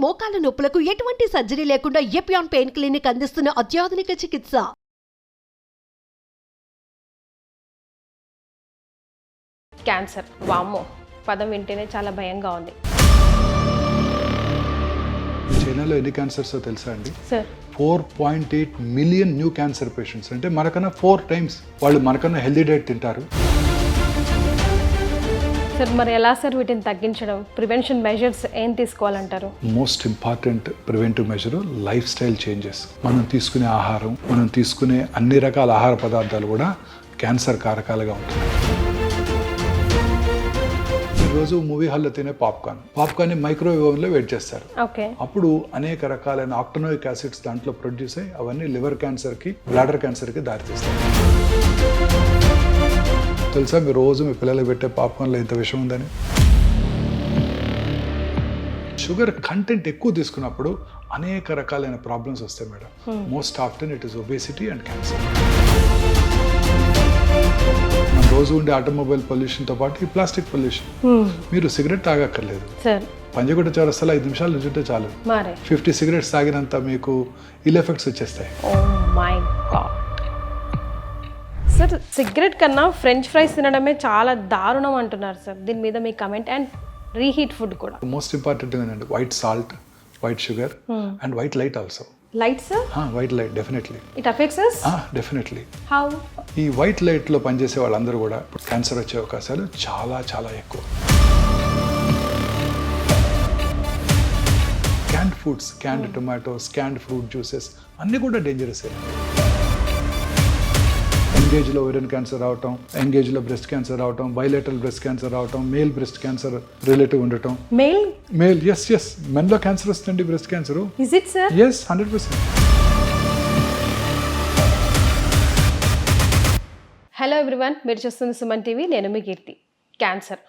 మోకాల నొప్పులకు ఎటువంటి సర్జరీ లేకుండా ఎపియాన్ పెయిన్ క్లినిక్ అందిస్తున్న అత్యాధునిక చికిత్స. క్యాన్సర్, వామ్మో పదం వింటేనే చాలా భయంగా ఉంది. చైనాలో ఎన్ని క్యాన్సర్స్ తెలుసా అండి? Sir 4.8 million new cancer patients. అంటే మనకన్నా 4 టైమ్స్ వాళ్ళు మనకన్నా హెల్దీ డైట్ తింటారు. సార్ మరి ఎలా సార్ వీటిని తగ్గించడం, ప్రివెన్షన్ మెజర్స్ ఏం తీసుకోవాలంటారు? Most important preventive measure lifestyle changes. మనం తీసుకునే ఆహారం, మనం తీసుకునే అన్ని రకాల ఆహార పదార్థాలు కూడా క్యాన్సర్ కారకాలుగా ఉంటున్నాయి. ఈరోజు మూవీ హాల్లో తినే పాప్కార్న్ మైక్రోవేవ్ ఓవెన్లో వెయిట్ చేస్తారు. ఓకే, అప్పుడు అనేక రకాలైన ఆక్టోనోయిక్ యాసిడ్స్ దాంట్లో ప్రొడ్యూస్ అయ్యి అవన్నీ లివర్ క్యాన్సర్కి, బ్లాడర్ క్యాన్సర్కి దారితీస్తాయి. తెలుసా మీరు రోజు మీ పిల్లలకు పెట్టే పాప్కార్న్లో ఇంత విషయం ఉందని? షుగర్ కంటెంట్ ఎక్కువ తీసుకున్నప్పుడు అనేక రకాలైన ప్రాబ్లమ్స్ వస్తాయి madam. Most often it is obesity and cancer. మన రోజు ఉండే ఆటోమొబైల్ పొల్యూషన్తో పాటు ఈ ప్లాస్టిక్ పొల్యూషన్. మీరు సిగరెట్ తాగక్కర్లేదు, పంజగుట్ట చౌరస్తాలో 5 నిమిషాలు నుంచుంటే చాలు 50 సిగరెట్స్ తాగినంత మీకు ఇల్ ఎఫెక్ట్స్ వచ్చేస్తాయి. సార్ సిగరెట్ కన్నా ఫ్రెంచ్ ఫ్రైస్ తినడమే చాలా దారుణం అంటున్నారు సార్. దీని మీద మీ కమెంట్. అండ్ రీహీట్ ఫుడ్ కూడా మోస్ట్ ఇంపార్టెంట్ ఏంటంటే white salt, white sugar and white light also. Light sir? White light definitely it affects us? Definitely. How? ఈ వైట్ లైట్లో పనిచేసే వాళ్ళందరూ కూడా క్యాన్సర్ వచ్చే అవకాశాలు చాలా చాలా ఎక్కువ. Canned foods, canned tomatoes, canned fruit juices అన్నీ కూడా డేంజరస్. ఎంగేజ్లో ఓరియన్ క్యాన్సర్ రావటం, ఎంగేజ్లో బ్రెస్ట్ క్యాన్సర్ రావటం, బైలేటరల్ బ్రెస్ట్ క్యాన్సర్ రావటం, మేల్ బ్రెస్ట్ క్యాన్సర్ రిలేటివ్ ఉండటం. మేల్ ఎస్ మెన్లో క్యాన్సర్ వస్తుంది breast cancer. Is it sir? Yes 100%. Hello everyone, మీరు చూస్తుంది సుమన్ టీవీ. నేను మీ కీర్తి. క్యాన్సర్,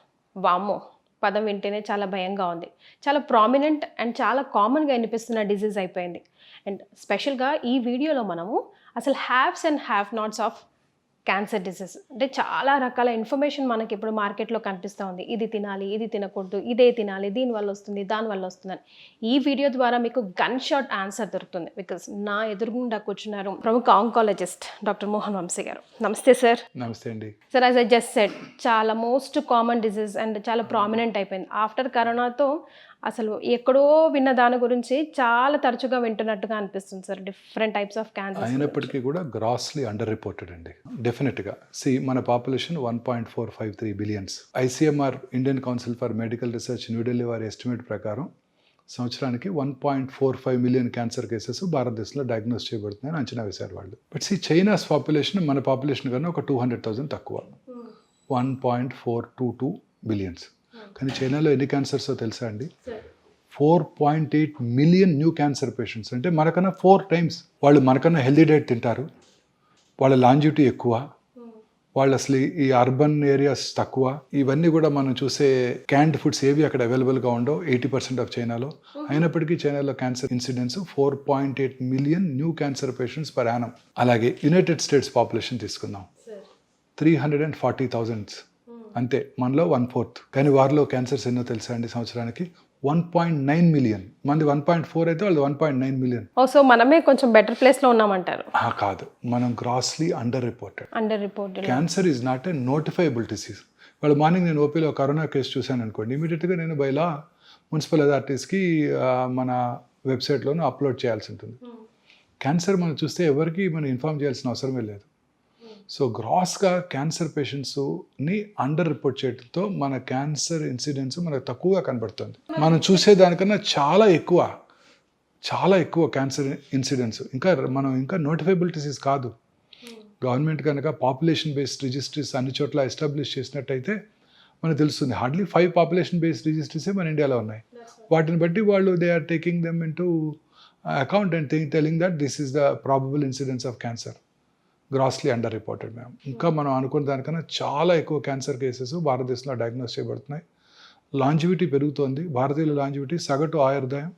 వామ్మో పదం వింటేనే చాలా భయంగా ఉంది. చాలా ప్రామినెంట్ అండ్ చాలా కామన్గా అనిపిస్తున్న డిజీజ్ అయిపోయింది. అండ్ స్పెషల్గా ఈ వీడియోలో మనము అసలు haves and have nots of cancer disease, అంటే చాలా రకాల ఇన్ఫర్మేషన్ మనకి ఇప్పుడు మార్కెట్లో కనిపిస్తూ ఉంది. ఇది తినాలి, ఇది తినకూడదు, ఇదే తినాలి, దీనివల్ల వస్తుంది, దానివల్ల వస్తుందని. ఈ వీడియో ద్వారా మీకు గన్ షాట్ ఆన్సర్ దొరుకుతుంది. బికాస్ నా ఎదురుగుండా కూర్చున్నారు ప్రముఖ ఆంకాలజిస్ట్ డాక్టర్ మోహన్ వంశీ గారు. నమస్తే సార్. నమస్తే అండి. Sir, as I just said, చాలా మోస్ట్ కామన్ డిసీజ్ అండ్ చాలా ప్రామినెంట్ అయిపోయింది. ఆఫ్టర్ కరోనాతో అసలు ఎక్కడో విన్న దాని గురించి చాలా తరచుగా వింటున్నట్టుగా అనిపిస్తుంది sir. Different types of cancer అయినప్పటికీ కూడా గ్రాస్లీ అండర్ రిపోర్టెడ్ అండి. డెఫినెట్గా మన population 1.453 billions. ICMR Indian council for medical research New Delhi వారి ఎస్టిమేట్ ప్రకారం సంవత్సరానికి 1.45 మిలియన్ క్యాన్సర్ కేసెస్ భారతదేశంలో డయాగ్నోస్ చేయబడుతున్నాయని అంచనా వేశారు వాళ్ళు. బట్ చైనాస్ పాపులేషన్ మన పాపులేషన్ కన్నా ఒక 200,000 తక్కువ, 1.422 బిలియన్స్. కానీ చైనాలో ఎన్ని క్యాన్సర్స్ తెలుసా అండి? 4.8 మిలియన్ న్యూ క్యాన్సర్ పేషెంట్స్. అంటే మనకన్నా 4 టైమ్స్ వాళ్ళు మనకన్నా హెల్దీ డైట్ తింటారు, వాళ్ళ లాంజివిటీ ఎక్కువ, వాళ్ళు అసలు ఈ అర్బన్ ఏరియాస్ తక్కువ. ఇవన్నీ కూడా మనం చూసే క్యాండ్ ఫుడ్స్ ఏవి అక్కడ అవైలబుల్గా ఉండవు 80% ఆఫ్ చైనాలో. అయినప్పటికీ చైనాలో cancer incidence 4.8 million new cancer patients per annum. అలాగే యునైటెడ్ స్టేట్స్ పాపులేషన్ తీసుకుందాం, 340,000. అంతే, మనలో 1/4. కానీ వారిలో క్యాన్సర్స్ ఎన్నో తెలుసా అండి? సంవత్సరానికి 1.9 మిలియన్. మంది 1.4 అయితే వాళ్ళు 1.9 మిలియన్. సో మనమే కొంచెం బెటర్ ప్లేస్లో ఉన్నామంటారు? కాదు, మనం grossly under reported. Cancer is not a notifiable disease. వాళ్ళు మార్నింగ్ నేను ఓపీలో కరోనా కేసు చూశాను అనుకోండి, ఇమీడియట్గా నేను బై లా మున్సిపల్ అథారిటీస్కి మన వెబ్సైట్లోనూ అప్లోడ్ చేయాల్సి ఉంటుంది. క్యాన్సర్ మనం చూస్తే ఎవరికి మనం ఇన్ఫార్మ్ చేయాల్సిన అవసరమే లేదు. సో గ్రాస్గా క్యాన్సర్ పేషెంట్స్ని అండర్ రిపోర్ట్ చేయడంతో మన క్యాన్సర్ ఇన్సిడెన్స్ మనకు తక్కువగా కనబడుతుంది. మనం చూసేదానికన్నా చాలా ఎక్కువ క్యాన్సర్ ఇన్సిడెన్స్. మనం ఇంకా నోటిఫైబుల్ డిసీజ్ కాదు. గవర్నమెంట్ కనుక పాపులేషన్ బేస్డ్ రిజిస్ట్రీస్ అన్ని చోట్ల ఎస్టాబ్లిష్ చేసినట్టయితే మనకు తెలుస్తుంది. హార్డ్లీ 5 పాపులేషన్ బేస్డ్ రిజిస్ట్రీసే మన ఇండియాలో ఉన్నాయి. వాటిని బట్టి వాళ్ళు they are taking them into account and telling that this is the probable incidence of cancer. Grossly under reported ma'am. ఇంకా మనం అనుకున్న దానికన్నా చాలా ఎక్కువ క్యాన్సర్ కేసెస్ భారతదేశంలో డయాగ్నోస్ చేయబడుతున్నాయి. లాంజివిటీ పెరుగుతోంది. భారతీయుల లాంజివిటీ సగటు ఆయుర్దాయం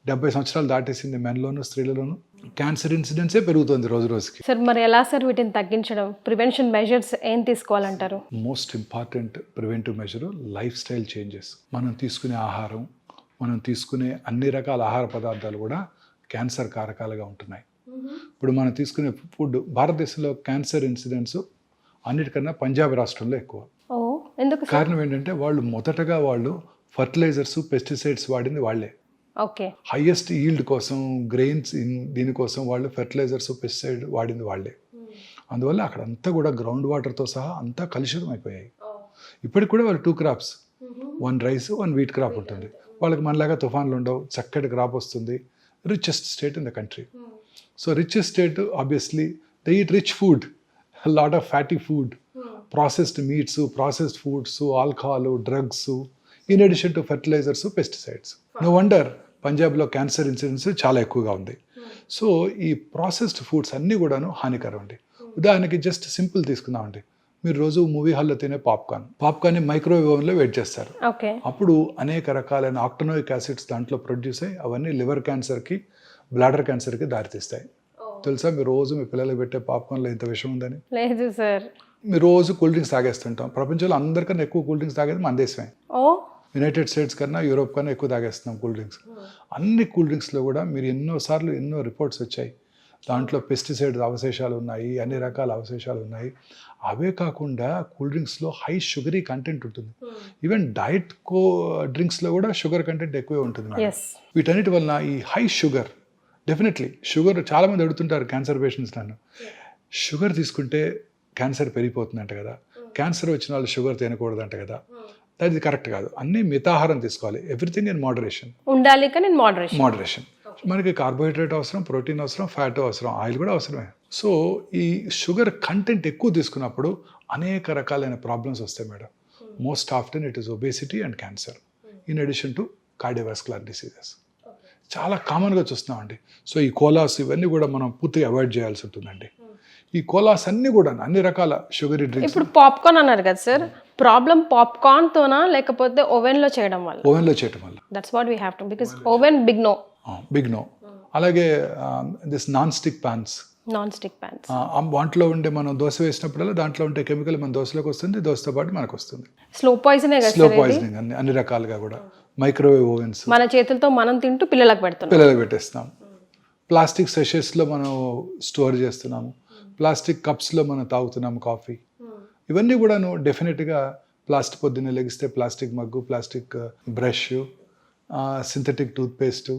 70 సంవత్సరాలు దాటేసింది మెన్లోను, స్త్రీలలోను. క్యాన్సర్ ఇన్సిడెన్సే పెరుగుతుంది రోజు రోజుకి. సార్ మరి ఎలా సార్ వీటిని తగ్గించడం, ప్రివెన్షన్ మెజర్స్ ఏం తీసుకోవాలంటారు? Most important preventive measure lifestyle changes. మనం తీసుకునే ఆహారం, మనం తీసుకునే అన్ని రకాల ఆహార పదార్థాలు కూడా క్యాన్సర్ కారకాలుగా ఉంటున్నాయి. ఇప్పుడు మనం తీసుకునే ఫుడ్, భారతదేశంలో క్యాన్సర్ ఇన్సిడెంట్స్ అన్నిటికన్నా పంజాబ్ రాష్ట్రంలో ఎక్కువ. ఓ ఎందుకు సార్? కారణం ఏంటంటే మొదటగా వాళ్ళు ఫర్టిలైజర్స్, పెస్టిసైడ్స్ వాడింది వాళ్ళే. ఓకే. హైయెస్ట్ ఈల్డ్ కోసం, గ్రెయిన్స్ దీనికోసం వాళ్ళు ఫెర్టిలైజర్స్, పెస్టిసైడ్ వాడింది వాళ్ళే. అందువల్ల అక్కడంతా కూడా గ్రౌండ్ వాటర్తో సహా అంతా కలుషితం అయిపోయాయి. ఇప్పటికి కూడా వాళ్ళు 2 crops, 1 rice, 1 wheat crop ఉంటుంది. వాళ్ళకి మనలాగా తుఫాన్లు ఉండవు, చక్కటి క్రాప్ వస్తుంది. Richest state in the country. So richest state, obviously they eat rich food, lot of fatty food, processed meats, processed foods, alcohol, drugs, in addition to fertilizers, pesticides. No wonder పంజాబ్లో cancer incidence చాలా ఎక్కువగా ఉంది. So ఈ processed foods అన్నీ కూడాను హానికరం అండి. ఉదాహరణకి జస్ట్ సింపుల్ తీసుకుందామండి, మీరు రోజు మూవీ హాల్లో తినే పాప్కార్న్ మైక్రోవేవ్ ఓవెన్లో వెయిట్ చేస్తారు. ఓకే. అప్పుడు అనేక రకాలైన ఆక్టనోయిక్ యాసిడ్స్ దాంట్లో ప్రొడ్యూస్ అయ్యి అవన్నీ లివర్ క్యాన్సర్కి, బ్లాడర్ క్యాన్సర్కి దారితీస్తాయి. తెలుసా మీరు రోజు మీ పిల్లలకు పెట్టే పాప్కార్న్లో ఇంత విషయం ఉందని? లేదు సార్. మీరు రోజు కూల్ డ్రింక్స్ తాగేస్తుంటాం. ప్రపంచంలో అందరికన్నా ఎక్కువ కూల్ డ్రింక్స్ తాగేది మన దేశమే. యునైటెడ్ స్టేట్స్ కన్నా, యూరోప్ కన్నా ఎక్కువ తాగేస్తున్నాం కూల్ డ్రింక్స్. అన్ని కూల్ డ్రింక్స్లో కూడా మీరు ఎన్నో రిపోర్ట్స్ వచ్చాయి, దాంట్లో పెస్టిసైడ్స్ అవశేషాలు ఉన్నాయి, అన్ని రకాల అవశేషాలు ఉన్నాయి. అవే కాకుండా కూల్ డ్రింక్స్లో హై షుగరీ కంటెంట్ ఉంటుంది. ఈవెన్ డైట్ డ్రింక్స్లో కూడా షుగర్ కంటెంట్ ఎక్కువే ఉంటుంది. వీటన్నిటి వలన ఈ హై షుగర్, డెఫినెట్లీ షుగర్, చాలామంది అడుగుతుంటారు క్యాన్సర్ పేషెంట్స్ నన్ను, షుగర్ తీసుకుంటే క్యాన్సర్ పెరిగిపోతుందంట కదా, క్యాన్సర్ వచ్చిన వాళ్ళు షుగర్ తినకూడదంట కదా. అది కరెక్ట్ కాదు. అన్ని మితాహారం తీసుకోవాలి. ఎవ్రీథింగ్ ఇన్ మోడరేషన్ ఉండాలి. కానీ మోడరేషన్. మనకి కార్బోహైడ్రేట్ అవసరం, ప్రోటీన్ అవసరం, ఫ్యాట్ అవసరం, ఆయిల్ కూడా అవసరమే. సో ఈ షుగర్ కంటెంట్ ఎక్కువ తీసుకున్నప్పుడు అనేక రకాలైన ప్రాబ్లమ్స్ వస్తాయి madam. Most often it is obesity and cancer, in addition to cardiovascular diseases. చాలా కామన్గా చూస్తున్నామండి. సో ఈ కోలాస్ ఇవన్నీ కూడా మనం పూర్తిగా అవాయిడ్ చేయాల్సి ఉంటుందండి. ఈ కోలాస్ అన్ని కూడా అన్ని రకాల షుగరీ డ్రింక్స్. ఇప్పుడు పాప్కార్న్ అన్నారు కదా సార్, ప్రాబ్లం పాప్కార్న్ తోనా లేకపోతే ఓవెన్ లో చేయడం వల్ల? ఓవెన్ లో చేయడం వల్ల. That's what we have to, because oven big no. అలాగే దిస్ నాన్ స్టిక్ ప్యాన్స్, వాటిలో ఉండే మనం దోశ వేసినప్పుడల్లా దాంట్లో ఉండే కెమికల్ మన దోశలోకి వస్తుంది, దోశతో పాటు మనకు వస్తుంది. స్లో పాయిజనింగ్ అన్ని రకాలుగా కూడా. మైక్రోవేవ్ ఓవెన్స్, మన చేతులతో మనం తింటూ పిల్లలకు పెట్టేస్తున్నాం. ప్లాస్టిక్ సెషెస్లో మనం స్టోర్ చేస్తున్నాము, ప్లాస్టిక్ కప్స్లో మనం తాగుతున్నాము కాఫీ. ఇవన్నీ కూడాను డెఫినెట్గా ప్లాస్టిక్, పొద్దున్నే లెగిస్తే plastic mug, plastic brush, synthetic toothpaste,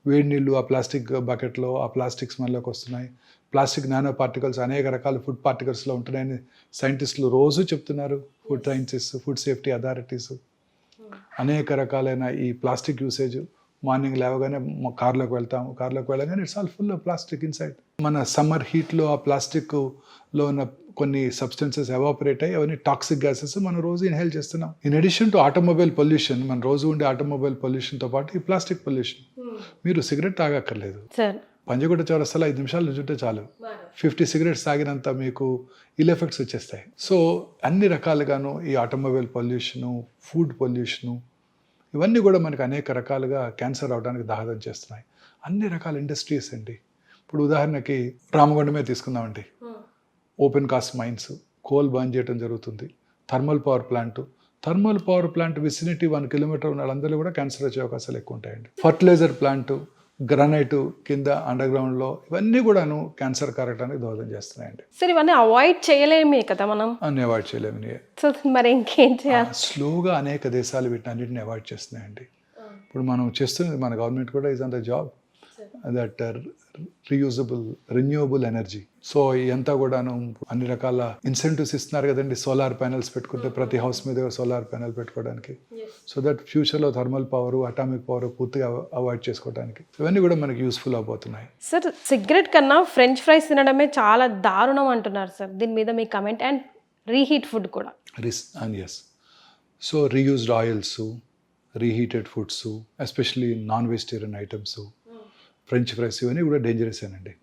వేడి నీళ్ళు ఆ ప్లాస్టిక్ బకెట్లో, ఆ ప్లాస్టిక్ స్మెల్లోకి వస్తున్నాయి. ప్లాస్టిక్ నానో పార్టికల్స్ అనేక రకాల ఫుడ్ పార్టికల్స్లో ఉంటున్నాయని సైంటిస్టులు రోజు చెప్తున్నారు. Food scientist, food safety authorities అనేక రకాలైన ఈ ప్లాస్టిక్ యూసేజ్. మార్నింగ్ లేవగానే కార్లోకి వెళ్ళగానే it's all full of plastic inside. మన సమ్మర్ హీట్లో ఆ ప్లాస్టిక్లో ఉన్న కొన్ని సబ్స్టెన్సెస్ ఎవాపరేట్ అయ్యి అవన్నీ టాక్సిక్ గ్యాసెస్ మనం రోజు ఇన్హేల్ చేస్తున్నాం. In addition to automobile pollution, మన రోజు ఉండే ఆటోమొబైల్ పొల్యూషన్తో పాటు ఈ ప్లాస్టిక్ పొల్యూషన్. మీరు సిగరెట్ తాగక్కర్లేదు, పంజగుట్ట చౌరస్తాలో 5 నిమిషాలు నుంచుంటే చాలు, 50 సిగరెట్స్ తాగినంత మీకు ఇల్ ఎఫెక్ట్స్ వచ్చేస్తాయి. సో అన్ని రకాలుగాను ఈ ఆటోమొబైల్ పొల్యూషను, ఫుడ్ పొల్యూషను, ఇవన్నీ కూడా మనకు అనేక రకాలుగా క్యాన్సర్ అవడానికి దోహదం చేస్తున్నాయి. అన్ని రకాల ఇండస్ట్రీస్ అండి. ఇప్పుడు ఉదాహరణకి రామగుండమే తీసుకుందామండి. Open cast mines, coal burn చేయడం జరుగుతుంది. Thermal power plant vicinity 1 kilometre ఉన్న వాళ్ళందరూ కూడా క్యాన్సర్ వచ్చే అవకాశాలు ఎక్కువ ఉంటాయండి. ఫర్టిలైజర్ ప్లాంట్, గ్రానైట్ కింద అండర్ గ్రౌండ్లో, ఇవన్నీ కూడాను క్యాన్సర్ కారటానికి దోహదం చేస్తున్నాయండి. సరే, ఇవన్నీ అవాయిడ్ చేయలేమే కదా మనం? అన్ని అవాయిడ్ చేయలేము. మరి ఇంకేం చేయాలి? స్లోగా అనేక దేశాలు వీటిని అన్నింటిని అవాయిడ్ చేస్తున్నాయండి. ఇప్పుడు మనం చేస్తున్నది, మన గవర్నమెంట్ కూడా is on the job that renewable energy. So ఇదంతా కూడాను అన్ని రకాల ఇన్సెంటివ్స్ ఇస్తున్నారు కదండి. సోలార్ ప్యానెల్స్ పెట్టుకుంటే ప్రతి హౌస్ మీద సోలార్ ప్యానెల్ పెట్టుకోవడానికి, సో దట్ ఫ్యూచర్లో థర్మల్ పవర్, అటామిక్ పవర్ పూర్తిగా అవాయిడ్ చేసుకోవడానికి, ఇవన్నీ కూడా మనకి యూస్ఫుల్ అవబోతున్నాయి. సార్, సిగరెట్ కన్నా ఫ్రెంచ్ ఫ్రైస్ తినడమే చాలా దారుణం అంటున్నారు సార్, దీని మీద మీ కమెంట్? అండ్ రీహీట్ ఫుడ్ కూడా. Yes, so reused oils, reheated foods, especially non vegetarian items, French fries, ఇవన్నీ కూడా డేంజరస్ అండి.